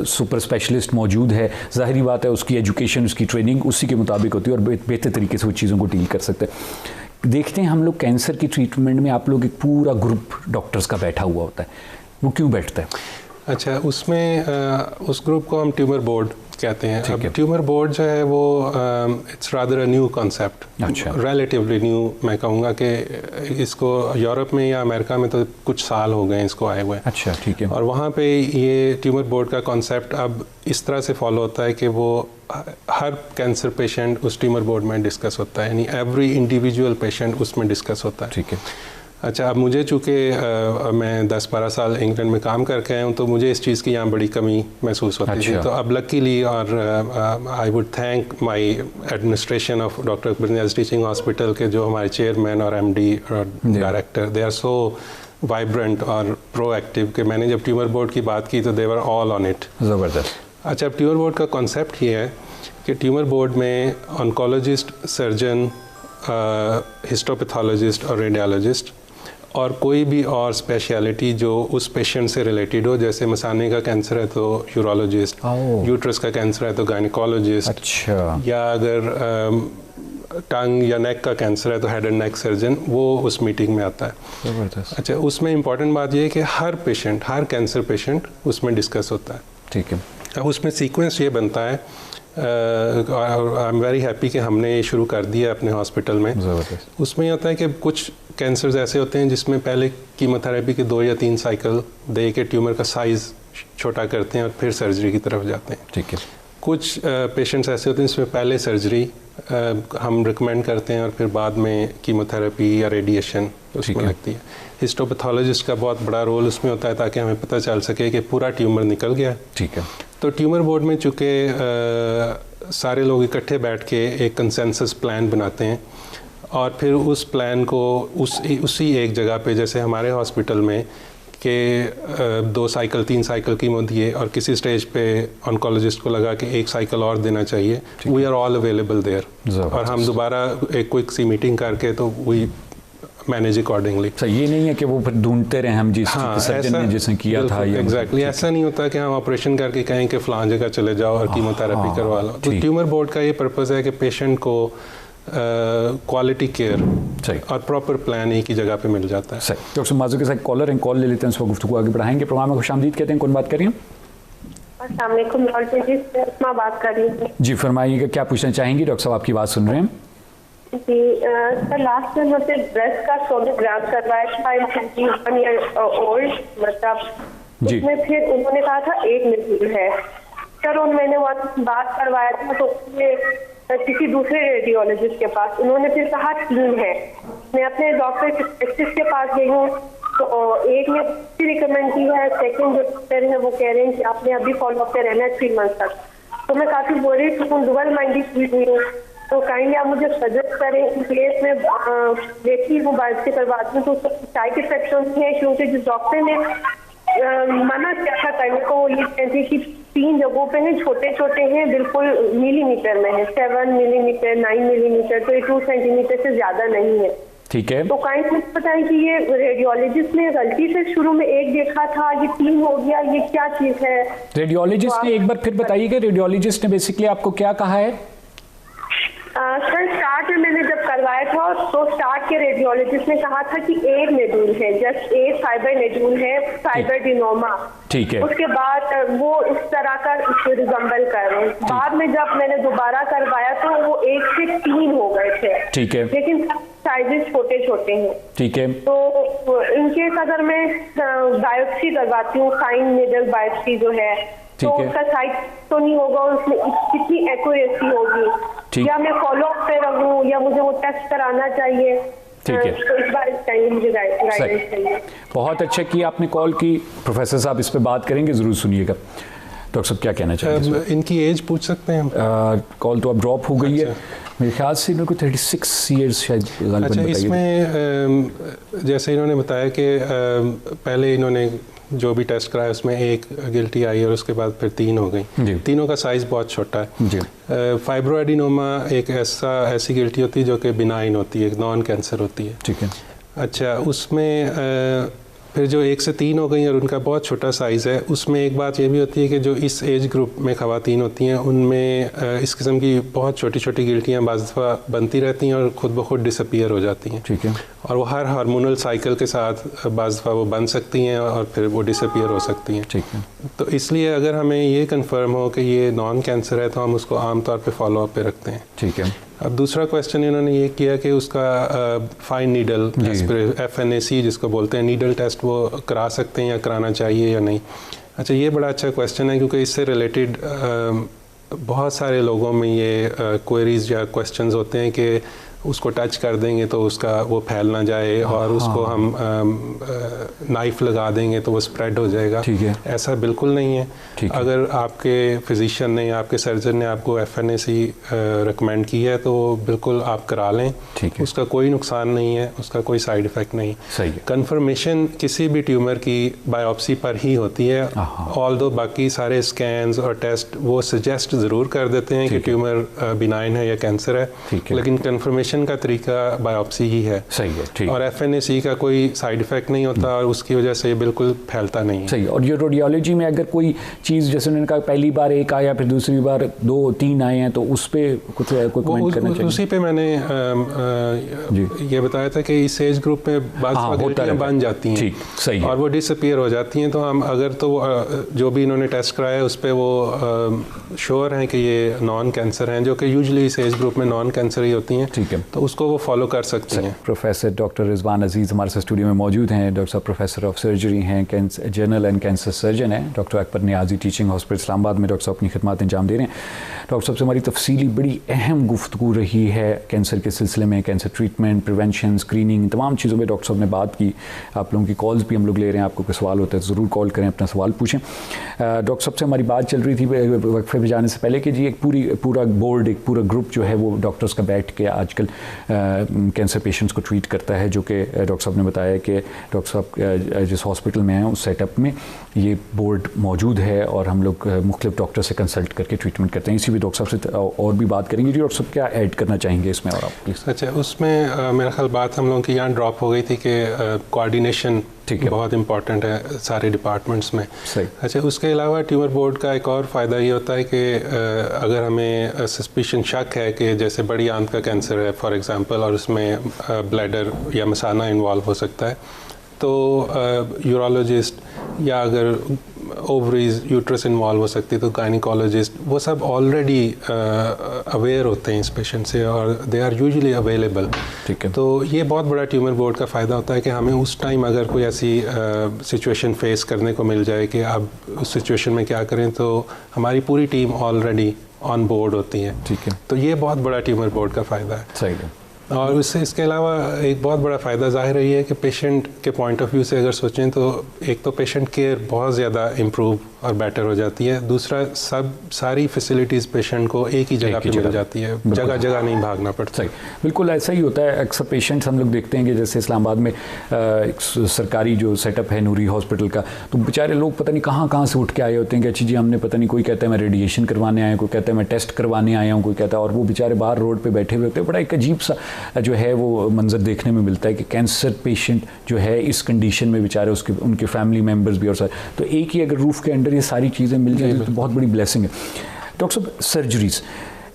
सुपर स्पेशलिस्ट मौजूद है। ज़ाहिरी बात है उसकी एजुकेशन, उसकी ट्रेनिंग उसी के मुताबिक होती है और बेहतर तरीके से वो चीज़ों को डील कर सकते हैं। देखते हैं हम लोग कैंसर की ट्रीटमेंट में आप लोग एक पूरा ग्रुप डॉक्टर्स का बैठा हुआ होता है, वो क्यों बैठता है? अच्छा, उसमें उस ग्रुप को हम ट्यूमर बोर्ड कहते हैं। अब ट्यूमर बोर्ड जो है वो it's rather a new concept, relatively new. मैं कहूँगा कि इसको यूरोप में या अमेरिका में तो कुछ साल हो गए इसको आए हुए। अच्छा, ठीक है। और वहाँ पे ये ट्यूमर बोर्ड का कॉन्सेप्ट अब इस तरह से फॉलो होता है कि वो हर कैंसर पेशेंट उस ट्यूमर बोर्ड में डिस्कस होता है, यानी एवरी इंडिविजुअल पेशेंट उसमें डिस्कस होता है। ठीक है। अच्छा, अब मुझे चूँकि मैं 10-12 साल इंग्लैंड में काम करके आया हूँ, तो मुझे इस चीज़ की यहाँ बड़ी कमी महसूस होती थी। तो अब लकीली और I would thank my administration of doctor Akbar Niaz teaching hospital के जो हमारे चेयरमैन और एमडी और director, they are so vibrant और प्रोएक्टिव कि मैंने जब ट्यूमर बोर्ड की बात की तो they were all on it. ज़बरदस्त। अच्छा, अब ट्यूमर बोर्ड का कॉन्सेप्ट ये है कि ट्यूमर बोर्ड में ऑन्कोलॉजिस्ट, सर्जन, हिस्टोपैथोलॉजिस्ट और रेडियोलॉजिस्ट और कोई भी और स्पेशलिटी जो उस पेशेंट से रिलेटेड हो, जैसे मसाने का कैंसर है तो यूरोलॉजिस्ट, यूट्रस का कैंसर है तो गायनिकोलॉजिस्ट, अच्छा, या अगर टंग या नेक का कैंसर है तो हेड एंड नेक सर्जन, वो उस मीटिंग में आता है। ज़बरदस्त। अच्छा, उसमें इम्पॉर्टेंट बात ये है कि हर पेशेंट, हर कैंसर पेशेंट उसमें डिस्कस होता है। ठीक है। अब उसमें सीक्वेंस ये बनता है, आई एम वेरी हैप्पी कि हमने ये शुरू कर दिया अपने हॉस्पिटल में। उसमें ये होता है कि कुछ कैंसर्स ऐसे होते हैं जिसमें पहले कीमोथेरेपी के 2 या 3 साइकिल दे के ट्यूमर का साइज़ छोटा करते हैं और फिर सर्जरी की तरफ जाते हैं। ठीक है। कुछ पेशेंट्स ऐसे होते हैं जिसमें पहले सर्जरी हम रिकमेंड करते हैं और फिर बाद में कीमोथेरेपी या रेडिएशन उसमें लगती है। हिस्टोपैथोलॉजिस्ट का बहुत बड़ा रोल उसमें होता है ताकि हमें पता चल सके कि पूरा ट्यूमर निकल गया। ठीक है। तो ट्यूमर बोर्ड में चूँकि सारे लोग इकट्ठे बैठ के एक कंसेंसस प्लान बनाते हैं और फिर उस प्लान को उसी एक जगह पे, जैसे हमारे हॉस्पिटल में कि 2 साइकिल 3 साइकिल कीमो दिए और किसी स्टेज पे ऑन्कोलॉजिस्ट को लगा कि 1 साइकिल और देना चाहिए, we are all available there और हम दोबारा एक क्विक सी मीटिंग करके तो वी मैनेज अकॉर्डिंगली। ये नहीं है कि वो फिर ढूंढते रहे हम सर्जन ने जिसने किया था। एग्जैक्टली, ऐसा नहीं होता कि हम ऑपरेशन करके कहें कि फलां जगह चले जाओ और कीमोथेरेपी करवा लो। तो ट्यूमर बोर्ड का ये पर्पज़ है कि पेशेंट को क्वालिटी केयर और प्रॉपर प्लान एक ही जगह पे मिल जाता है। सही। डॉक्टर माजू के साथ कॉलर कॉल ले लेते हैं, इस वक्त गुफ्तगू आगे बढ़ाएंगे। प्रोग्राम में खुशामदीद कहते हैं, कौन बात कर रही हैं? अस्सलाम वालेकुम, मैं बात कर रही हूँ। जी फरमाइएगा, क्या पूछना चाहेंगी? डॉक्टर साहब आपकी बात सुन रहे हैं। जी सर, लास्ट टाइम मुझे ब्रेस्ट का सोनोग्राम करवाया था, 21 ईयर ओल्ड, मतलब उसमें फिर उन्होंने कहा था 1 निकल है सर, और मैंने वहाँ बात करवाया था तो किसी दूसरे रेडियोलॉजिस्ट के पास, उन्होंने फिर कहा 3 है। मैं अपने डॉक्टर स्पेशलिस्ट के पास गई हूँ तो एक ने रिकमेंड की है, सेकंड जो डॉक्टर है वो कह रहे हैं कि आपने अभी फॉलो अप पे रहना है 3 मंथ तक। तो मैं काफ़ी वरीड हूँ, डबल माइंडेड हुई हूँ, तो काइंडली आप मुझे सजेस्ट करें इन केस में देखती हूँ बायोप्सी करवाती हूँ तो साइड इफेक्ट नहीं है, क्योंकि जिस डॉक्टर ने मना किया था करने को वो ये कहती कि 3 जगहों पे हैं, छोटे छोटे हैं, बिल्कुल मिलीमीटर में है, 7 मिलीमीटर 9 मिलीमीटर, तो ये 2 सेंटीमीटर से ज्यादा नहीं है। ठीक है। तो काइंड मुझे बताएं कि ये रेडियोलॉजिस्ट ने गलती से शुरू में 1 देखा था, ये 3 हो गया, ये क्या चीज है? रेडियोलॉजिस्ट ने एक बार फिर बताइएगा, रेडियोलॉजिस्ट ने बेसिकली आपको क्या कहा है? सर स्टार्ट में मैंने जब करवाया था तो स्टार्ट के रेडियोलॉजिस्ट ने कहा था कि 1 नेडूल है, जस्ट 1 फाइबर नेडूल है, फाइबरडिनोमा। ठीक है। उसके बाद वो इस तरह का रिजम्बल कर रहे हैं। बाद में जब मैंने दोबारा करवाया तो वो 1 से 3 हो गए थे। ठीक है। लेकिन साइजेस छोटे छोटे हैं। ठीक है। तो इनकेस अगर मैं बायोप्सी करवाती हूँ, फाइन नीडल बायोप्सी जो है, तो उसका साइज तो नहीं होगा, उसमें कितनी एक्यूरेसी होगी? या मैं फॉलो अप पे रहूं या मुझे वो टेस्ट कराना चाहिए? ठीक है, तो इस बारे में चाहिए मुझे गाइडेंस चाहिए। बहुत अच्छा कि आपने कॉल की। प्रोफेसर साहब इस पे बात करेंगे, ज़रूर सुनिएगा। डॉक्टर साहब क्या कहना चाहिए? इनकी एज पूछ सकते हैं हम? कॉल तो अब ड्रॉप हो गई है, मेरे ख्याल से इनको 36 ईयर्स शायद। अच्छा, इसमें जैसे इन्होंने बताया कि पहले इन्होंने जो भी टेस्ट कराया उसमें एक गिल्टी आई और उसके बाद फिर 3 हो गई। तीनों का साइज़ बहुत छोटा है। फाइब्रोएडिनोमा एक ऐसी गिल्टी होती है जो कि बिनाइन होती है, नॉन कैंसर होती है। ठीक है। अच्छा, उसमें फिर जो 1 से 3 हो गई और उनका बहुत छोटा साइज़ है, उसमें एक बात ये भी होती है कि जो इस एज ग्रुप में ख़वातीन होती हैं उनमें इस किस्म की बहुत छोटी छोटी गिल्टियाँ बाज़ दफ़ा बनती रहती हैं और ख़ुद ब खुद डिसअपीयर हो जाती हैं। ठीक है। और वो हर हार्मोनल साइकिल के साथ बाज़ दफ़ा वो बन सकती हैं और फिर वो डिसअपीयर हो सकती हैं। ठीक है। तो इसलिए अगर हमें ये कंफर्म हो कि ये नॉन कैंसर है तो हम उसको आम तौर पे फॉलो अप पे रखते हैं। ठीक है। अब दूसरा क्वेश्चन इन्होंने ये किया कि उसका फाइन नीडल FNAC जिसको बोलते हैं नीडल टेस्ट, वो करा सकते हैं या कराना चाहिए या नहीं। अच्छा, ये बड़ा अच्छा क्वेश्चन है क्योंकि इससे रिलेटेड बहुत सारे लोगों में ये क्वेरीज या क्वेश्चंस होते हैं कि उसको टच कर देंगे तो उसका वो फैल ना जाए और उसको हम नाइफ लगा देंगे तो वो स्प्रेड हो जाएगा। ठीक है। ऐसा बिल्कुल नहीं है। अगर आपके फिजिशियन ने, आपके सर्जन ने आपको FNAC रिकमेंड की है तो बिल्कुल आप करा लें। उसका कोई नुकसान नहीं है, उसका कोई साइड इफ़ेक्ट नहीं। सही है। कन्फर्मेशन किसी भी ट्यूमर की बायोप्सी पर ही होती है, ऑल्दो बाकी सारे स्कैन्स और टेस्ट वो सजेस्ट ज़रूर कर देते हैं कि ट्यूमर बिनाइन है या कैंसर है, लेकिन कन्फर्मेशन का तरीका बायोप्सी ही है। सही है। ठीक। और FNAC का कोई साइड इफेक्ट नहीं होता और उसकी वजह से बिल्कुल फैलता नहीं है। सही। और ये रेडियोलॉजी में अगर कोई चीज़, जैसे उन्होंने कहा पहली बार एक आया फिर दूसरी बार 2-3 आए हैं, तो उस पर कुछ कोई कमेंट करना चाहिए? उसी पे मैंने ये बताया था कि इस एज ग्रुप में बाज़ गिल्टियाँ बन जाती हैं। ठीक। सही। और वो डिसअपीयर हो जाती हैं, तो हम अगर तो जो भी इन्होंने टेस्ट कराया उस पर वो श्योर हैं कि ये नॉन कैंसर हैं, जो कि यूजुअली इस एज ग्रुप में नॉन कैंसर ही होती हैं। ठीक है। तो उसको वो फॉलो कर सकते हैं। प्रोफेसर डॉक्टर रिजवान अजीज़ हमारे साथ स्टूडियो में मौजूद हैं। डॉक्टर साहब प्रोफेसर ऑफ सर्जरी हैं, जनरल एंड कैंसर सर्जन हैं। Doctor Akbar Niazi teaching hospital Islamabad में डॉक्टर साहब अपनी खिदमत अंजाम दे रहे हैं। डॉक्टर साहब से हमारी तफसीली बड़ी अहम गुफ्तगू रही है कैंसर के सिलसिले में, कैंसर ट्रीटमेंट, प्रिवेंशन, स्क्रीनिंग, तमाम चीज़ों में डॉक्टर साहब ने बात की। आप लोगों की कॉल्स भी हम लोग ले रहे हैं, आपको कोई सवाल होता है ज़रूर कॉल करें, अपना सवाल पूछें। डॉक्टर साहब से हमारी बात चल रही थी वक्फे में जाने से पहले कि जी एक पूरा बोर्ड, एक पूरा ग्रुप जो है वो डॉक्टर्स का बैठ के आजकल कैंसर पेशेंट्स को ट्रीट करता है, जो कि डॉक्टर साहब ने बताया कि डॉक्टर साहब जिस हॉस्पिटल में हैं उस सेटअप में ये बोर्ड मौजूद है और हम लोग मुख्तलिफ डॉक्टर से कंसल्ट करके ट्रीटमेंट करते हैं। इसी भी डॉक्टर साहब से और भी बात करेंगे। जी डॉक्टर साहब क्या ऐड करना चाहेंगे इसमें और आप प्लीज़? अच्छा, उसमें मेरा ख्याल बात हम लोगों की यहाँ ड्रॉप हो गई थी कि कोऑर्डिनेशन बहुत इंपॉर्टेंट है सारे डिपार्टमेंट्स में। सही। अच्छा, उसके अलावा ट्यूमर बोर्ड का एक और फ़ायदा ये होता है कि अगर हमें सस्पिशन शक है कि जैसे बड़ी आंत का कैंसर है फॉर एग्जांपल और उसमें ब्लैडर या मसाना इन्वॉल्व हो सकता है, तो यूरोलॉजिस्ट या अगर ओवरीज यूट्रस इन्वॉल्व हो सकती है तो गायनिकोलॉजिस्ट, वो सब ऑलरेडी अवेयर होते हैं इस पेशेंट से और दे आर यूजुअली अवेलेबल। ठीक है। तो ये बहुत बड़ा ट्यूमर बोर्ड का फ़ायदा होता है कि हमें उस टाइम अगर कोई ऐसी सिचुएशन फेस करने को मिल जाए कि अब उस सिचुएशन में क्या करें, तो हमारी पूरी टीम ऑलरेडी ऑन बोर्ड होती है। ठीक है। तो ये बहुत बड़ा ट्यूमर बोर्ड का फ़ायदा है। सही है। और इसके अलावा एक बहुत बड़ा फ़ायदा ज़ाहिर रही है कि पेशेंट के पॉइंट ऑफ व्यू से अगर सोचें तो एक तो पेशेंट केयर बहुत ज़्यादा इम्प्रूव और बेटर हो जाती है, दूसरा सारी फैसिलिटीज़ पेशेंट को एक ही जगह पे मिल जाती है, जगह जगह नहीं भागना पड़ता। सही, बिल्कुल ऐसा ही होता है। अक्सर पेशेंट्स हम लोग देखते हैं कि जैसे इस्लामाबाद में एक सरकारी जो सेटअप है नूरी हॉस्पिटल का, तो बेचारे लोग पता नहीं कहाँ से उठ के आए होते हैं कि अच्छी जी हमने पता नहीं, कोई कहता है मैं रेडिएशन करवाने आया, कोई कहता है मैं टेस्ट करवाने आया हूँ, कोई कहता है, और वो बेचारे बाहर रोड पर बैठे हुए होते हैं। बड़ा एक अजीब सा जो है वो मंजर देखने में मिलता है कि कैंसर पेशेंट जो है इस कंडीशन में बेचारे उनके फैमिली मेम्बर्स भी और सारे, तो एक ही अगर रूफ के अंडर ये सारी चीज़ें मिल जाए तो बहुत बड़ी ब्लेसिंग है। डॉक्टर साहब सर्जरीज,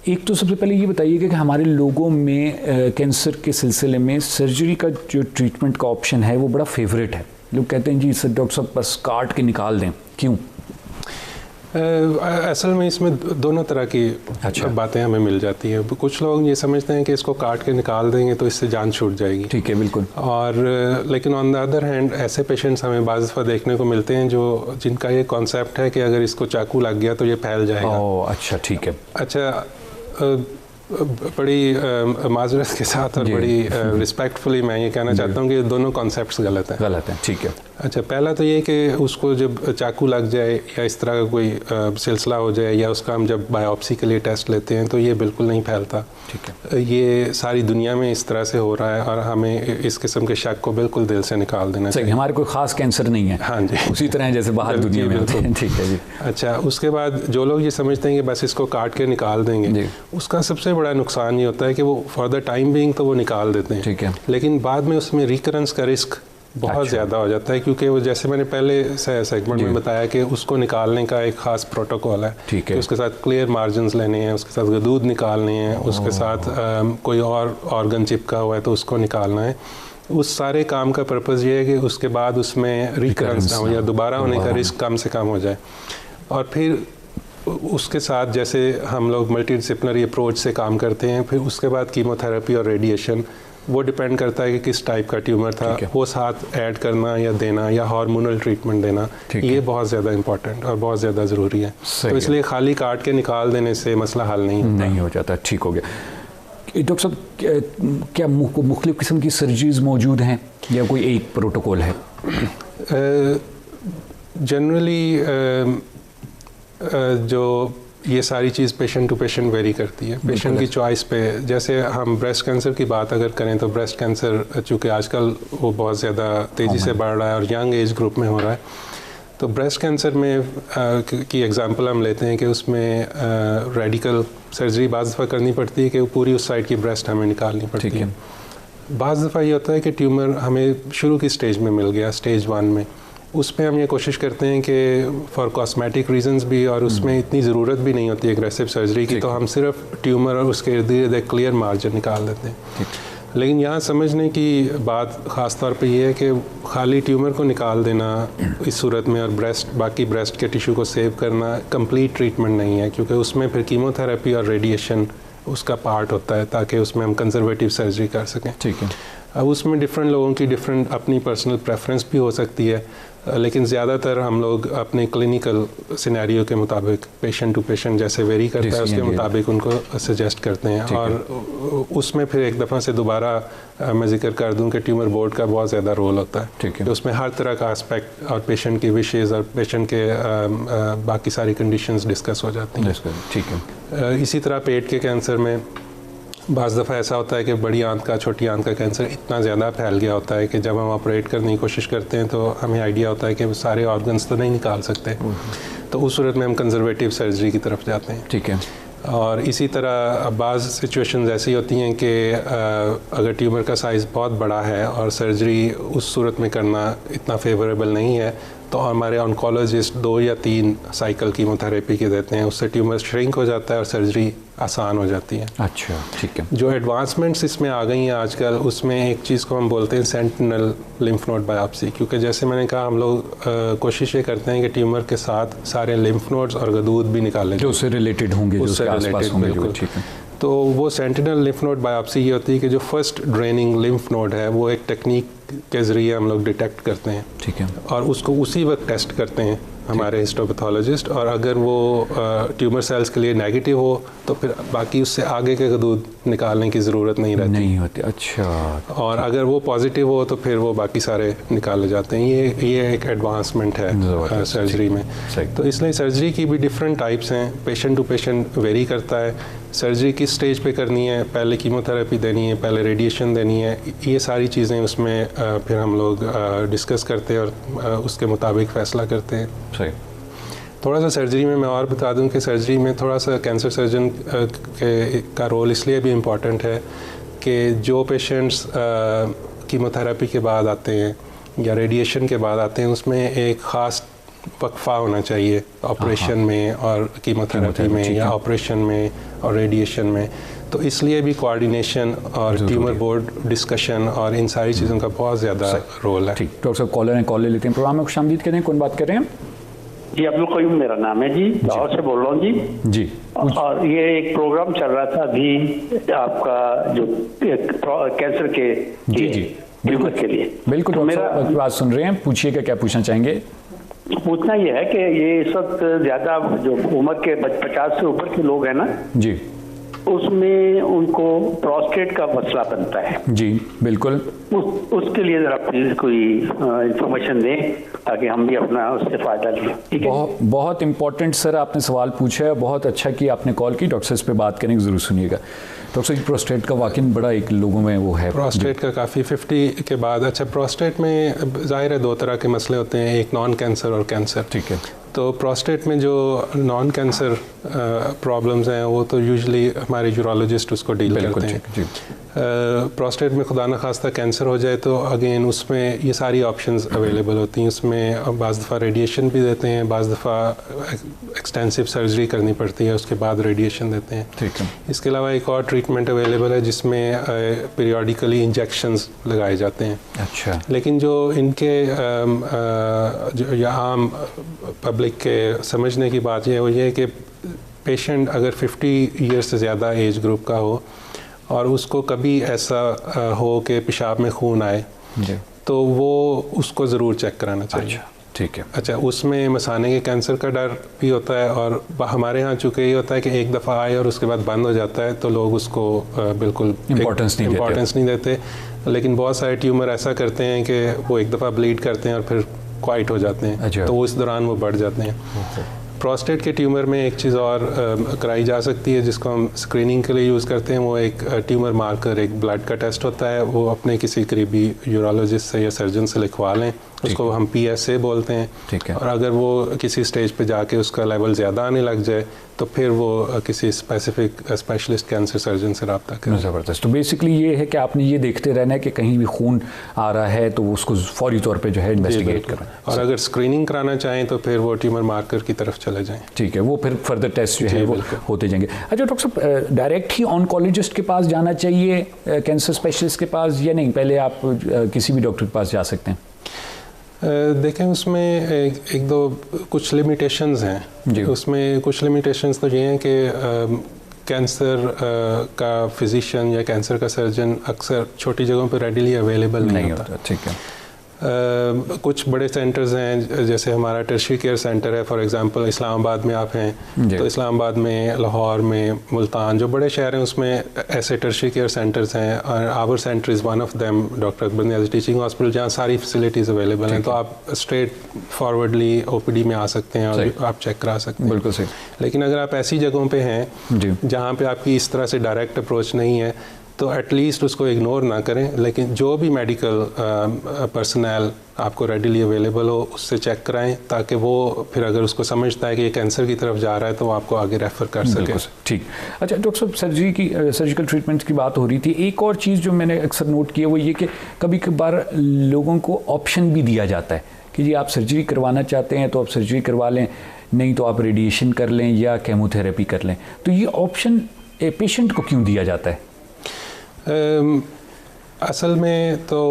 एक तो सबसे पहले ये बताइए कि हमारे लोगों में कैंसर के सिलसिले में सर्जरी का जो ट्रीटमेंट का ऑप्शन है वो बड़ा फेवरेट है। लोग कहते हैं जी सर डॉक्टर साहब बस काट के निकाल दें, क्यों? असल में इसमें दोनों तरह की बातें हमें मिल जाती हैं। कुछ लोग ये समझते हैं कि इसको काट के निकाल देंगे तो इससे जान छूट जाएगी। ठीक है, बिल्कुल। और लेकिन ऑन द अदर हैंड ऐसे पेशेंट्स हमें बाज़ दफ़ा देखने को मिलते हैं जिनका ये कॉन्सेप्ट है कि अगर इसको चाकू लग गया तो ये फैल जाएगा। ओह अच्छा, ठीक है। अच्छा, बड़ी माजरत के साथ और बड़ी रिस्पेक्टफुली मैं ये कहना चाहता हूँ कि दोनों कॉन्सेप्ट्स गलत हैं। गलत हैं, ठीक है। अच्छा, पहला तो ये कि उसको जब चाकू लग जाए या इस तरह का कोई सिलसिला हो जाए या उसका हम जब बायोप्सी के लिए टेस्ट लेते हैं तो ये बिल्कुल नहीं फैलता, ठीक है। ये सारी दुनिया में इस तरह से हो रहा है और हमें इस किस्म के शक को बिल्कुल दिल से निकाल देना चाहिए। हमारे कोई खास कैंसर नहीं है, हाँ जी, उसी तरह जैसे बाहर दुनिया में होते हैं, ठीक है जी। अच्छा, उसके बाद जो लोग ये समझते हैं कि बस इसको काट के निकाल देंगे, उसका सबसे बड़ा नुकसान ये होता है कि वो फॉर द टाइम बीइंग तो वो निकाल देते हैं, ठीक है, लेकिन बाद में उसमें रिकरेंस का रिस्क बहुत ज़्यादा हो जाता है, क्योंकि वो जैसे मैंने पहले सेगमेंट में बताया कि उसको निकालने का एक ख़ास प्रोटोकॉल है, ठीक है, उसके साथ क्लियर मार्जिन्स लेने हैं, उसके साथ गदूद निकालने हैं, उसके साथ कोई और ऑर्गन चिपका हुआ है तो उसको निकालना है। उस सारे काम का पर्पज़ ये है कि उसके बाद उसमें रिकरेंस ना हो या दोबारा होने का रिस्क कम से कम हो जाए। और फिर उसके साथ जैसे हम लोग मल्टीडिसिप्लिनरी अप्रोच से काम करते हैं, फिर उसके बाद कीमोथेरेपी और रेडिएशन, वो डिपेंड करता है कि किस टाइप का ट्यूमर था, वो साथ ऐड करना या देना या हार्मोनल ट्रीटमेंट देना, ये बहुत ज़्यादा इंपॉर्टेंट और बहुत ज़्यादा ज़रूरी है। तो इसलिए खाली काट के निकाल देने से मसला हल नहीं हो जाता। ठीक हो गया। डॉक्टर साहब, क्या मुख्तलिफ किस्म की सर्जरीज मौजूद हैं या कोई एक प्रोटोकॉल है? जनरली जो ये सारी चीज़ पेशेंट टू पेशेंट वेरी करती है, पेशेंट की चॉइस पे। जैसे हम ब्रेस्ट कैंसर की बात अगर करें तो ब्रेस्ट कैंसर चूँकि आजकल वो बहुत ज़्यादा तेज़ी से बढ़ रहा है और यंग एज ग्रुप में हो रहा है, तो ब्रेस्ट कैंसर में की एग्जांपल हम लेते हैं कि उसमें रेडिकल सर्जरी बाज़ दफ़ा करनी पड़ती है कि वो पूरी उस साइड की ब्रेस्ट हमें निकालनी पड़ती है। बाज़ दफ़ा ये होता है कि ट्यूमर हमें शुरू की स्टेज में मिल गया, स्टेज 1 में, उसमें हम ये कोशिश करते हैं कि फॉर कॉस्मेटिक रीजंस भी, और उसमें इतनी ज़रूरत भी नहीं होती एग्रेसिव सर्जरी की, तो हम सिर्फ ट्यूमर और उसके इर्द गिर्द एक क्लियर मार्जिन निकाल देते हैं। लेकिन यहाँ समझने की बात ख़ास तौर पे ये है कि खाली ट्यूमर को निकाल देना इस सूरत में और बाकी ब्रेस्ट के टिश्यू को सेव करना कंप्लीट ट्रीटमेंट नहीं है, क्योंकि उसमें फिर कीमोथेरेपी और रेडिएशन उसका पार्ट होता है ताकि उसमें हम कंजर्वेटिव सर्जरी कर सकें। ठीक है। अब उसमें डिफरेंट लोगों की डिफरेंट अपनी पर्सनल प्रेफरेंस भी हो सकती है, लेकिन ज़्यादातर हम लोग अपने क्लिनिकल सिनेरियो के मुताबिक पेशेंट टू पेशेंट जैसे वेरी करता है उसके मुताबिक उनको सजेस्ट करते हैं। और उसमें फिर एक दफ़ा से दोबारा मैं जिक्र कर दूं कि ट्यूमर बोर्ड का बहुत ज़्यादा रोल होता है। ठीक है। तो उसमें हर तरह का एस्पेक्ट और पेशेंट की विशेज़ और पेशेंट के बाकी सारी कंडीशंस डिस्कस हो जाती हैं। ठीक है। इसी तरह पेट के कैंसर में बाज़ दफ़ा ऐसा होता है कि बड़ी आंत का छोटी आंत का कैंसर इतना ज़्यादा फैल गया होता है कि जब हम ऑपरेट करने की कोशिश करते हैं तो हमें आइडिया होता है कि सारे ऑर्गन्स तो नहीं निकाल सकते, तो उस सूरत में हम कंजर्वेटिव सर्जरी की तरफ जाते हैं। ठीक है। और इसी तरह बाज़ सिचुएशंस ऐसी होती हैं कि अगर ट्यूमर का साइज़ बहुत बड़ा है और सर्जरी उस सूरत में करना इतना फेवरेबल नहीं है, तो हमारे ऑन्कोलॉजिस्ट 2 या 3 साइकिल कीमोथेरेपी के देते हैं, उससे ट्यूमर श्रिंक हो जाता है और सर्जरी आसान हो जाती है। अच्छा, ठीक है। जो एडवांसमेंट्स इसमें आ गई हैं आजकल, उसमें एक चीज़ को हम बोलते हैं सेंटिनल लिम्फ नोड बायोप्सी, क्योंकि जैसे मैंने कहा हम लोग कोशिश ये करते हैं कि ट्यूमर के साथ सारे लिम्फ नोड्स और गदूद भी निकालें जो उससे रिलेटेड होंगे, उससे रिलेटेड, बिल्कुल। ठीक है। तो वो सेंटिनल लिम्फ नोड बायोप्सी ये होती है कि जो फर्स्ट ड्रेनिंग लिम्फ नोड है वो एक टेक्निक के ज़रिए हम लोग डिटेक्ट करते हैं। ठीक है। और उसको उसी वक्त टेस्ट करते हैं हमारे हिस्टोपैथोलॉजिस्ट, और अगर वो ट्यूमर सेल्स के लिए नेगेटिव हो तो फिर बाकी उससे आगे के गदूद निकालने की ज़रूरत नहीं रहती, नहीं होती। अच्छा। और अगर वो पॉजिटिव हो तो फिर वो बाकी सारे निकाले जाते हैं। ये एक एडवांसमेंट है सर्जरी में। तो इसलिए सर्जरी की भी डिफरेंट टाइप्स हैं, पेशेंट टू पेशेंट वेरी करता है। सर्जरी किस स्टेज पे करनी है, पहले कीमोथेरेपी देनी है, पहले रेडिएशन देनी है, ये सारी चीज़ें उसमें फिर हम लोग डिस्कस करते हैं और उसके मुताबिक फ़ैसला करते हैं। सही। थोड़ा सा सर्जरी में मैं और बता दूं कि सर्जरी में थोड़ा सा कैंसर सर्जन का रोल इसलिए भी इम्पॉर्टेंट है कि जो पेशेंट्स कीमोथेरेपी के बाद आते हैं या रेडिएशन के बाद आते हैं, उसमें एक ख़ास वक्फा होना चाहिए ऑपरेशन में और कीमोथेरेपी में, या ऑपरेशन में और रेडिएशन में। तो इसलिए भी कोऑर्डिनेशन और ट्यूमर बोर्ड डिस्कशन और इन सारी चीज़ों का बहुत ज़्यादा रोल है। ठीक। डॉक्टर साहब कॉलर हैं, कॉल ले लेते हैं। प्रोग्राम में खुशामदीद करें। कौन बात कर रहे हैं? जी, अब्दुल कयूम मेरा नाम है जी, लाहौर से बोल रहा हूँ जी। जी। और ये एक प्रोग्राम चल रहा था अभी आपका जो कैंसर के ट्यूमर के लिए। बिल्कुल। तो मेरा बात सुन रहे हैं, पूछिएगा क्या पूछना चाहेंगे? पूछना ये है कि ये इस वक्त ज़्यादा जो उम्र के 50 से ऊपर के लोग हैं ना जी, उसमें उनको प्रोस्टेट का मसला बनता है। जी बिल्कुल। उसके लिए जरा प्लीज कोई इंफॉर्मेशन दें ताकि हम भी अपना उससे फायदा लें। ठीक है, बहुत इंपॉर्टेंट सर आपने सवाल पूछा है, बहुत अच्छा कि आपने कॉल की। डॉक्टर इस पे बात करेंगे, ज़रूर सुनिएगा। डॉक्टर साहब, प्रोस्टेट का वाकई बड़ा एक लोगों में वो है, प्रोस्टेट का काफ़ी 50 के बाद। अच्छा, प्रोस्टेट में ज़ाहिर है 2 तरह के मसले होते हैं, एक नॉन कैंसर और कैंसर। ठीक है। तो प्रोस्टेट में जो नॉन कैंसर प्रॉब्लम्स हैं वो तो यूजुअली हमारे यूरोलॉजिस्ट उसको डील करते हैं। प्रोस्टेट में खुदा न खास्ता कैंसर हो जाए तो अगेन उसमें ये सारी ऑप्शंस अवेलेबल होती हैं। उसमें बाज़ दफ़ा रेडिएशन भी देते हैं, बाज़ दफ़ा एक्सटेंसिव सर्जरी करनी पड़ती है, उसके बाद रेडिएशन देते हैं। ठीक है। इसके अलावा एक और ट्रीटमेंट अवेलेबल है जिसमें पीरियडिकली इंजेक्शंस लगाए जाते हैं। अच्छा। लेकिन जो इनके जो आम पब्लिक के समझने की बात ये है कि पेशेंट अगर 50 ईयर्स से ज़्यादा एज ग्रुप का हो और उसको कभी ऐसा हो कि पेशाब में खून आए तो वो उसको ज़रूर चेक कराना चाहिए। अच्छा, ठीक है। अच्छा, उसमें मसाने के कैंसर का डर भी होता है और हमारे यहाँ चूँकि ये होता है कि एक दफ़ा आए और उसके बाद बंद हो जाता है तो लोग उसको बिल्कुल इम्पोर्टेंस नहीं देते। लेकिन बहुत सारे ट्यूमर ऐसा करते हैं कि वो एक दफ़ा ब्लीड करते हैं और फिर क्वाइट हो जाते हैं। अच्छा। तो उस दौरान वो बढ़ जाते हैं। प्रोस्टेट के ट्यूमर में एक चीज़ और कराई जा सकती है जिसको हम स्क्रीनिंग के लिए यूज़ करते हैं। वो एक ट्यूमर मार्कर, एक ब्लड का टेस्ट होता है। वो अपने किसी करीबी यूरोलॉजिस्ट से या सर्जन से लिखवा लें, उसको हम PSA बोलते हैं। ठीक है। और अगर वो किसी स्टेज पे जाके उसका लेवल ज़्यादा आने लग जाए तो फिर वो किसी स्पेसिफिक स्पेशलिस्ट कैंसर सर्जन से रब्ता करें। ज़बरदस्त। तो बेसिकली ये है कि आपने ये देखते रहना है कि कहीं भी खून आ रहा है तो उसको फौरी तौर पे जो है इन्वेस्टिगेट करना। और अगर स्क्रीनिंग कराना चाहें तो फिर वो ट्यूमर मार्कर की तरफ चले जाएं। ठीक है, वो फिर फर्दर टेस्ट जो है वो होते जाएंगे। अच्छा डॉक्टर साहब, डायरेक्ट ही ऑन्कोलॉजिस्ट के पास जाना चाहिए, कैंसर स्पेशलिस्ट के पास, या नहीं पहले आप किसी भी डॉक्टर के पास जा सकते हैं? देखें, उसमें एक दो कुछ लिमिटेशंस हैं। उसमें कुछ लिमिटेशंस तो ये हैं कि कैंसर का फिजिशियन या कैंसर का सर्जन अक्सर छोटी जगहों पर रेडीली अवेलेबल नहीं होता। ठीक है। कुछ बड़े सेंटर्स हैं, जैसे हमारा टर्शियरी केयर सेंटर है, फॉर एग्जांपल इस्लामाबाद में आप हैं तो इस्लामाबाद में, लाहौर में, मुल्तान, जो बड़े शहर हैं उसमें ऐसे टर्शियरी केयर सेंटर्स हैं। और our centre is one of them, doctor Akbar Niazi teaching hospital, जहाँ सारी फैसिलिटीज़ अवेलेबल हैं। तो आप स्ट्रेट फॉरवर्डली OPD में आ सकते हैं और आप चेक करा सकते हैं। बिल्कुल सही। लेकिन अगर आप ऐसी जगहों पर हैं जहाँ पर आपकी इस तरह से डायरेक्ट अप्रोच नहीं है तो एटलीस्ट उसको इग्नोर ना करें। लेकिन जो भी मेडिकल पर्सनल आपको रेडीली अवेलेबल हो उससे चेक कराएं, ताकि वो फिर अगर उसको समझता है कि ये कैंसर की तरफ जा रहा है तो वो आपको आगे रेफ़र कर सके। ठीक। अच्छा डॉक्टर साहब, सर्जिकल ट्रीटमेंट की बात हो रही थी। एक और चीज़ जो मैंने अक्सर नोट की है वो ये कि कभी कभार लोगों को ऑप्शन भी दिया जाता है कि जी आप सर्जरी करवाना चाहते हैं तो आप सर्जरी करवा लें, नहीं तो आप रेडिएशन कर लें या केमोथेरेपी कर लें। तो ये ऑप्शन पेशेंट को क्यों दिया जाता है? असल में तो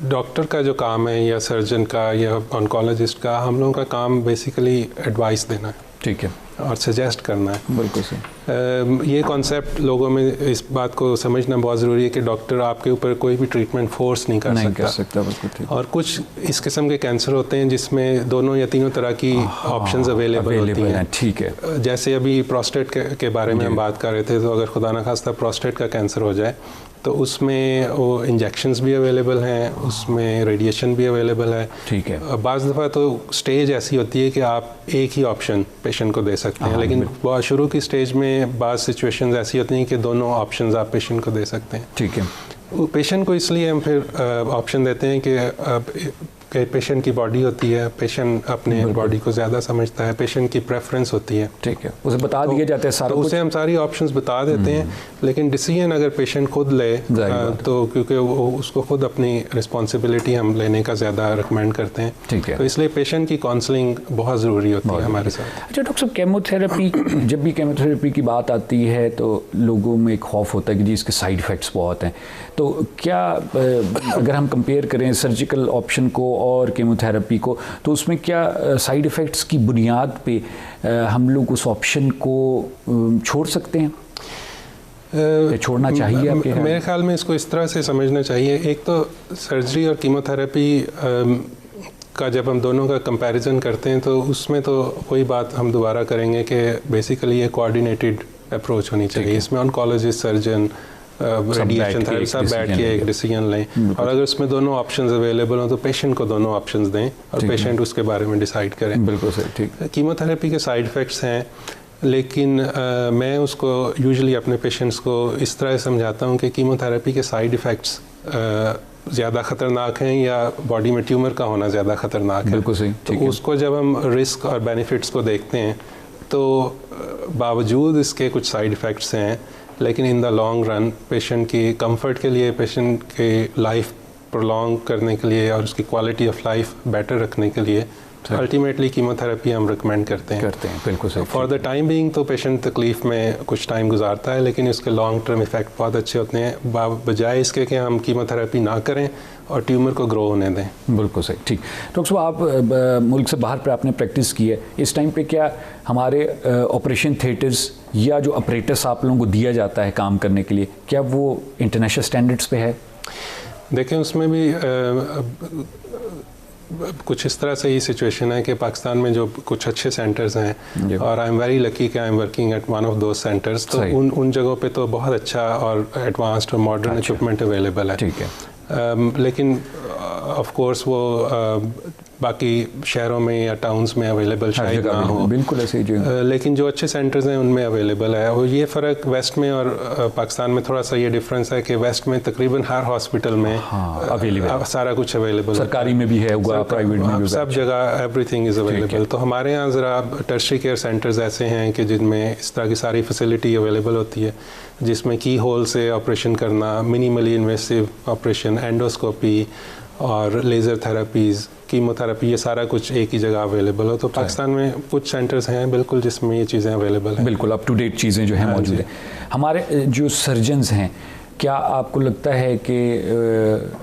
डॉक्टर का जो काम है या सर्जन का या ऑन्कोलॉजिस्ट का, हम लोगों का काम बेसिकली एडवाइस देना है। ठीक है। और सजेस्ट करना है। बिल्कुल सही। ये कॉन्सेप्ट लोगों में इस बात को समझना बहुत ज़रूरी है कि डॉक्टर आपके ऊपर कोई भी ट्रीटमेंट फोर्स नहीं कर सकता। बिल्कुल ठीक। और कुछ इस किस्म के कैंसर होते हैं जिसमें 2 या 3 तरह की ऑप्शंस अवेलेबल होती हैं। ठीक है। जैसे अभी प्रोस्टेट के बारे में हम बात कर रहे थे, तो अगर खुदा न खास्ता प्रोस्टेट का कैंसर हो जाए तो उसमें वो इंजेक्शंस भी अवेलेबल हैं, उसमें रेडिएशन भी अवेलेबल है। ठीक है। बाज़ दफ़ा तो स्टेज ऐसी होती है कि आप एक ही ऑप्शन पेशेंट को दे सकते हैं, लेकिन बहुत शुरू की स्टेज में बाज़ सिचुएशंस ऐसी होती हैं कि दोनों ऑप्शंस आप पेशेंट को दे सकते हैं। ठीक है। पेशेंट को इसलिए हम फिर ऑप्शन देते हैं कि पेशेंट की बॉडी होती है, पेशेंट अपने बॉडी को ज़्यादा समझता है, पेशेंट की प्रेफरेंस होती है। ठीक है। उसे बता दिया जाता है सारा, तो उसे हम सारी ऑप्शंस बता देते हैं। लेकिन डिसीजन अगर पेशेंट खुद ले तो क्योंकि वो उसको खुद अपनी रिस्पॉन्सिबिलिटी हम लेने का ज़्यादा रिकमेंड करते हैं। ठीक है। तो इसलिए पेशेंट की काउंसलिंग बहुत ज़रूरी होती है हमारे साथ। अच्छा डॉक्टर साहब, केमोथेरेपी, जब भी केमोथेरेपी की बात आती है तो लोगों में एक खौफ होता है कि जी इसके साइड इफ़ेक्ट्स बहुत हैं। तो क्या अगर हम कंपेयर करें सर्जिकल ऑप्शन को और केमोथेरेपी को, तो उसमें क्या साइड इफ़ेक्ट्स की बुनियाद पे हम लोग उस ऑप्शन को छोड़ सकते हैं? छोड़ना चाहिए आपके? मेरे ख्याल में इसको इस तरह से समझना चाहिए। एक तो सर्जरी और कीमोथेरेपी का जब हम दोनों का कंपैरिजन करते हैं तो उसमें तो वही बात हम दोबारा करेंगे कि बेसिकली ये कोऑर्डिनेटेड अप्रोच होनी चाहिए। इसमें ऑन्कोलॉजिस्ट, सर्जन, रेडिएशन थेरेपी सब बैठ के एक डिसीजन लें, और अगर उसमें दोनों ऑप्शंस अवेलेबल हो तो पेशेंट को दोनों ऑप्शंस दें और पेशेंट उसके बारे में डिसाइड करें। बिल्कुल सही, ठीक। कीमोथेरेपी के साइड इफ़ेक्ट्स हैं, लेकिन मैं उसको यूजुअली अपने पेशेंट्स को इस तरह समझाता हूँ कि कीमोथेरेपी के साइड इफ़ेक्ट्स ज़्यादा ख़तरनाक हैं या बॉडी में ट्यूमर का होना ज़्यादा ख़तरनाक है। बिल्कुल सही, तो उसको जब हम रिस्क और बेनिफिट्स को देखते हैं तो बावजूद इसके कुछ साइड इफ़ेक्ट्स हैं, लेकिन in the long run patient की कंफर्ट के लिए, पेशेंट के लाइफ प्रोलॉन्ग करने के लिए और उसकी क्वालिटी ऑफ लाइफ बेटर रखने के लिए अल्टीमेटली कीमोथेरेपी हम रिकमेंड करते हैं। बिल्कुल सही। फॉर द टाइम बीइंग तो पेशेंट तकलीफ़ में कुछ टाइम गुजारता है, लेकिन उसके लॉन्ग टर्म इफेक्ट बहुत अच्छे होते हैं बजाय इसके कि हम कीमोथेरेपी ना करें और ट्यूमर को ग्रो होने दें। बिल्कुल सही, ठीक। डॉक्टर साहब, आप मुल्क से बाहर पर आपने प्रैक्टिस की है, इस टाइम पे क्या हमारे ऑपरेशन थिएटर्स या जो ऑपरेटर्स आप लोगों को दिया जाता है काम करने के लिए, क्या वो इंटरनेशनल स्टैंडर्ड्स पे है? देखें, उसमें भी कुछ इस तरह से ही सिचुएशन है कि पाकिस्तान में जो कुछ अच्छे सेंटर्स हैं, और आई एम वेरी लकी कि I am working at one of those centres, तो उन जगहों पे तो बहुत अच्छा और एडवांस्ड और मॉडर्न इक्विपमेंट अवेलेबल है। ठीक है। लेकिन ऑफ कोर्स वो बाकी शहरों में या टाउन्स में अवेलेबल शायद ना हो। बिल्कुल ऐसे ही, लेकिन जो अच्छे सेंटर्स हैं उनमें अवेलेबल है। और ये फ़र्क वेस्ट में और पाकिस्तान में थोड़ा सा ये डिफरेंस है कि वेस्ट में तकरीबन हर हॉस्पिटल में अवेलेबल सारा कुछ अवेलेबल, सरकारी में भी है, प्राइवेट में भी, सब जगह एवरीथिंग इज़ अवेलेबल। तो हमारे यहाँ ज़रा टर्शरी केयर सेंटर्स ऐसे हैं कि जिनमें इस तरह की सारी फैसिलिटी अवेलेबल होती है, जिसमें की होल से ऑपरेशन करना, मिनिमली इन्वेसिव ऑपरेशन, एंडोस्कोपी और लेज़र थेरेपीज़, कीमोथेरेपी, ये सारा कुछ एक ही जगह अवेलेबल हो। तो पाकिस्तान में कुछ सेंटर्स हैं बिल्कुल जिसमें ये चीज़ें अवेलेबल हैं। बिल्कुल अप टू डेट चीज़ें जो हैं मौजूद हैं। हमारे जो सर्जन्स हैं, क्या आपको लगता है कि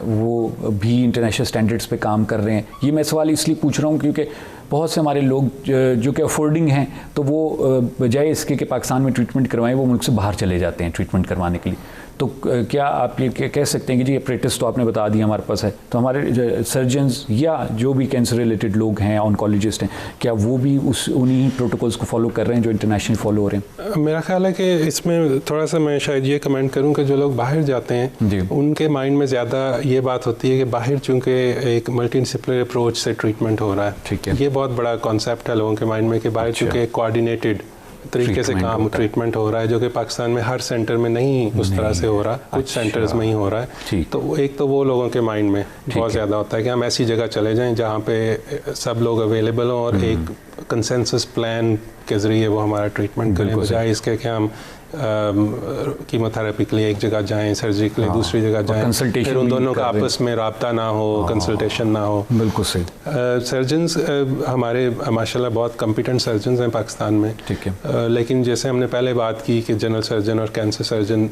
वो भी इंटरनेशनल स्टैंडर्ड्स पे काम कर रहे हैं? ये मैं सवाल इसलिए पूछ रहा हूँ क्योंकि बहुत से हमारे लोग जो कि अफोर्डिंग हैं, तो वो बजाय इसके कि पाकिस्तान में ट्रीटमेंट करवाएं, वो मुल्क से बाहर चले जाते हैं ट्रीटमेंट करवाने के लिए। तो क्या आप ये कह सकते हैं कि जी ऑपरेटर्स तो आपने बता दिया हमारे पास है, तो हमारे सर्जन्स या जो भी कैंसर रिलेटेड लोग हैं, ऑन्कोलॉजिस्ट हैं, क्या वो भी उन्हीं प्रोटोकॉल्स को फॉलो कर रहे हैं जो इंटरनेशनल फॉलो हो रहे हैं? मेरा ख्याल है कि इसमें थोड़ा सा मैं शायद ये कमेंट करूं कि जो लोग बाहर जाते हैं उनके माइंड में ज़्यादा ये बात होती है कि बाहर चूँकि एक मल्टीडिसिप्लिनरी अप्रोच से ट्रीटमेंट हो रहा है। ठीक है। ये बहुत बड़ा कॉन्सेप्ट है लोगों के माइंड में कि बाहर चूँकि कोऑर्डिनेटेड तरीके से काम ट्रीटमेंट हो रहा है, जो कि पाकिस्तान में हर सेंटर में नहीं उस तरह से हो रहा, कुछ सेंटर्स में ही हो रहा है। तो एक तो वो लोगों के माइंड में बहुत ज़्यादा होता है कि हम ऐसी जगह चले जाएं जहाँ पे सब लोग अवेलेबल हों और एक कंसेंसस प्लान के ज़रिए वो हमारा ट्रीटमेंट करें, बजाय इसके कि हम कीमोथेरेपी के लिए एक जगह जाएं, सर्जरी के लिए दूसरी जगह जाएं, फिर उन दोनों का आपस में राब्ता ना हो, कंसल्टेशन ना हो। बिल्कुल सही। सर्जन्स हमारे माशाल्लाह बहुत कॉम्पिटेंट सर्जन्स हैं पाकिस्तान में। ठीक है। लेकिन जैसे हमने पहले बात की कि जनरल सर्जन और कैंसर सर्जन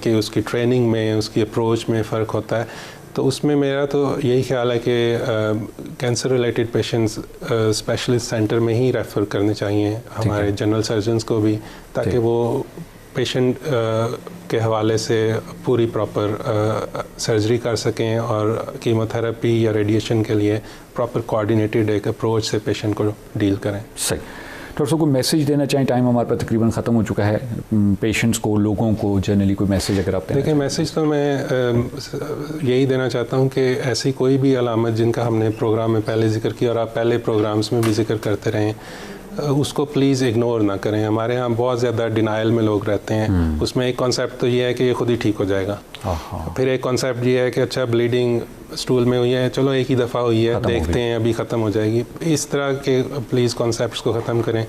की उसकी ट्रेनिंग में, उसकी अप्रोच में फ़र्क होता है। तो उसमें मेरा तो यही ख्याल है कि cancer related patients specialist centre में ही रेफ़र करने चाहिए हमारे जनरल सर्जन्स को भी, ताकि वो पेशेंट के हवाले से पूरी प्रॉपर सर्जरी कर सकें और कीमोथेरेपी या रेडिएशन के लिए प्रॉपर कोऑर्डिनेटेड एक अप्रोच से पेशेंट को डील करें। सही। डॉक्टर साहब को मैसेज देना चाहें, टाइम हमारे पास तकरीबन ख़त्म हो चुका है, पेशेंट्स को, लोगों को जनरली कोई मैसेज अगर आप देखिए, मैसेज तो मैं यही देना चाहता हूँ कि ऐसी कोई भी अलामत जिनका हमने प्रोग्राम में पहले जिक्र किया और आप पहले प्रोग्राम्स में भी जिक्र करते रहें, उसको प्लीज़ इग्नोर ना करें। हमारे यहाँ बहुत ज़्यादा डिनाइल में लोग रहते हैं। उसमें एक कॉन्सेप्ट तो ये है कि ये खुद ही ठीक हो जाएगा, फिर एक कॉन्सेप्ट ये है कि अच्छा ब्लीडिंग स्टूल में हुई है, चलो एक ही दफ़ा हुई है, देखते हैं अभी ख़त्म हो जाएगी। इस तरह के प्लीज़ कॉन्सेप्ट्स को ख़त्म करें।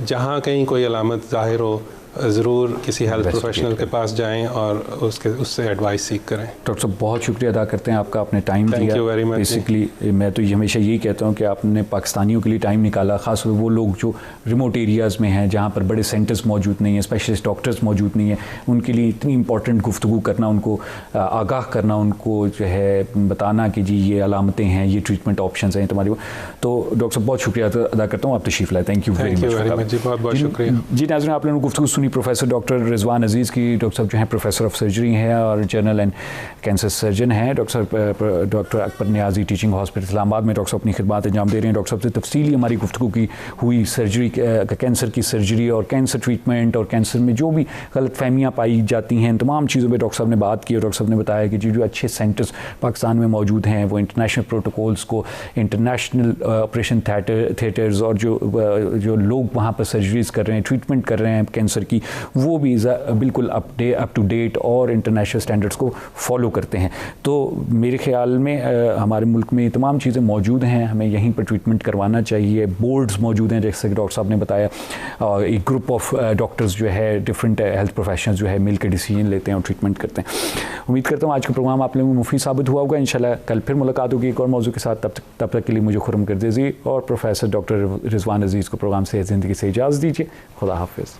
जहाँ कहीं कोई अलामत ज़ाहिर हो, ज़रूर किसी हेल्थ प्रोफेशनल के पास जाएं और उससे एडवाइस सीख करें। डॉक्टर साहब बहुत शुक्रिया अदा करते हैं आपका, आपने टाइम दिया। Thank you very much. Basically मैं तो हमेशा यही कहता हूँ कि आपने पाकिस्तानियों के लिए टाइम निकाला, ख़ासतौर वो लोग जो रिमोट एरियाज़ में हैं, जहाँ पर बड़े सेंटर्स मौजूद नहीं हैं, स्पेशलिस्ट डॉक्टर्स मौजूद नहीं हैं, उनके लिए इतनी इंपॉर्टेंट गुफ्तगू करना, उनको आगाह करना, उनको जो है बताना कि जी ये अलामतें हैं, ये ट्रीटमेंट ऑप्शन हैं तुम्हारी। तो डॉक्टर साहब बहुत शुक्रिया अदा करता हूँ, आप तशरीफ़ लाए। Thank you very much. जी बहुत बहुत शुक्रिया। जी नाज़रीन, आप लोगों ने गुफ्तगू सुनी। सुनी प्रोफेसर डॉक्टर रिजवान अजीज़ की। डॉक्टर साहब जो हैं प्रोफेसर ऑफ सर्जरी हैं और जनरल एंड कैंसर सर्जन हैं। Doctor Akbar Niazi teaching hospital Islamabad में डॉक्टर साहब अपनी खिदमत अंजाम दे रहे हैं। डॉक्टर साहब से तफसीली हमारी गुफ्तगू की हुई सर्जरी, कैंसर की सर्जरी और कैंसर ट्रीटमेंट और कैंसर में जो भी गलतफहमियाँ पाई जाती हैं, तमाम चीज़ों पर डॉक्टर साहब ने बात की। और डॉक्टर साहब ने बताया कि जो अच्छे सेंटर्स पाकिस्तान में मौजूद हैं वो इंटरनेशनल प्रोटोकॉल्स को, इंटरनेशनल ऑपरेशन थिएटर्स और जो लोग वहाँ पर सर्जरीज कर रहे हैं, ट्रीटमेंट कर रहे हैं कैंसर की, वो भी बिल्कुल अप टू डेट और इंटरनेशनल स्टैंडर्ड्स को फॉलो करते हैं। तो मेरे ख्याल में हमारे मुल्क में तमाम चीज़ें मौजूद हैं, हमें यहीं पर ट्रीटमेंट करवाना चाहिए। बोर्ड्स मौजूद हैं जैसे कि डॉक्टर साहब ने बताया, और एक ग्रुप ऑफ डॉक्टर्स जो है डिफरेंट हेल्थ प्रोफेशनल्स जो है मिल के डिसीजन लेते हैं और ट्रीटमेंट करते हैं। उम्मीद करता हूँ आज का प्रोग्राम आप लोगों को मुफीद साबित हुआ होगा। इंशाल्लाह कल फिर मुलाकात होगी एक और मौजू के साथ। तब तक के लिए मुझे खुरम गर्देज़ी और प्रोफेसर डॉक्टर रिजवान अजीज़ को प्रोग्राम से ज़िंदगी से इजाज़त दीजिए। खुदा हाफिज़।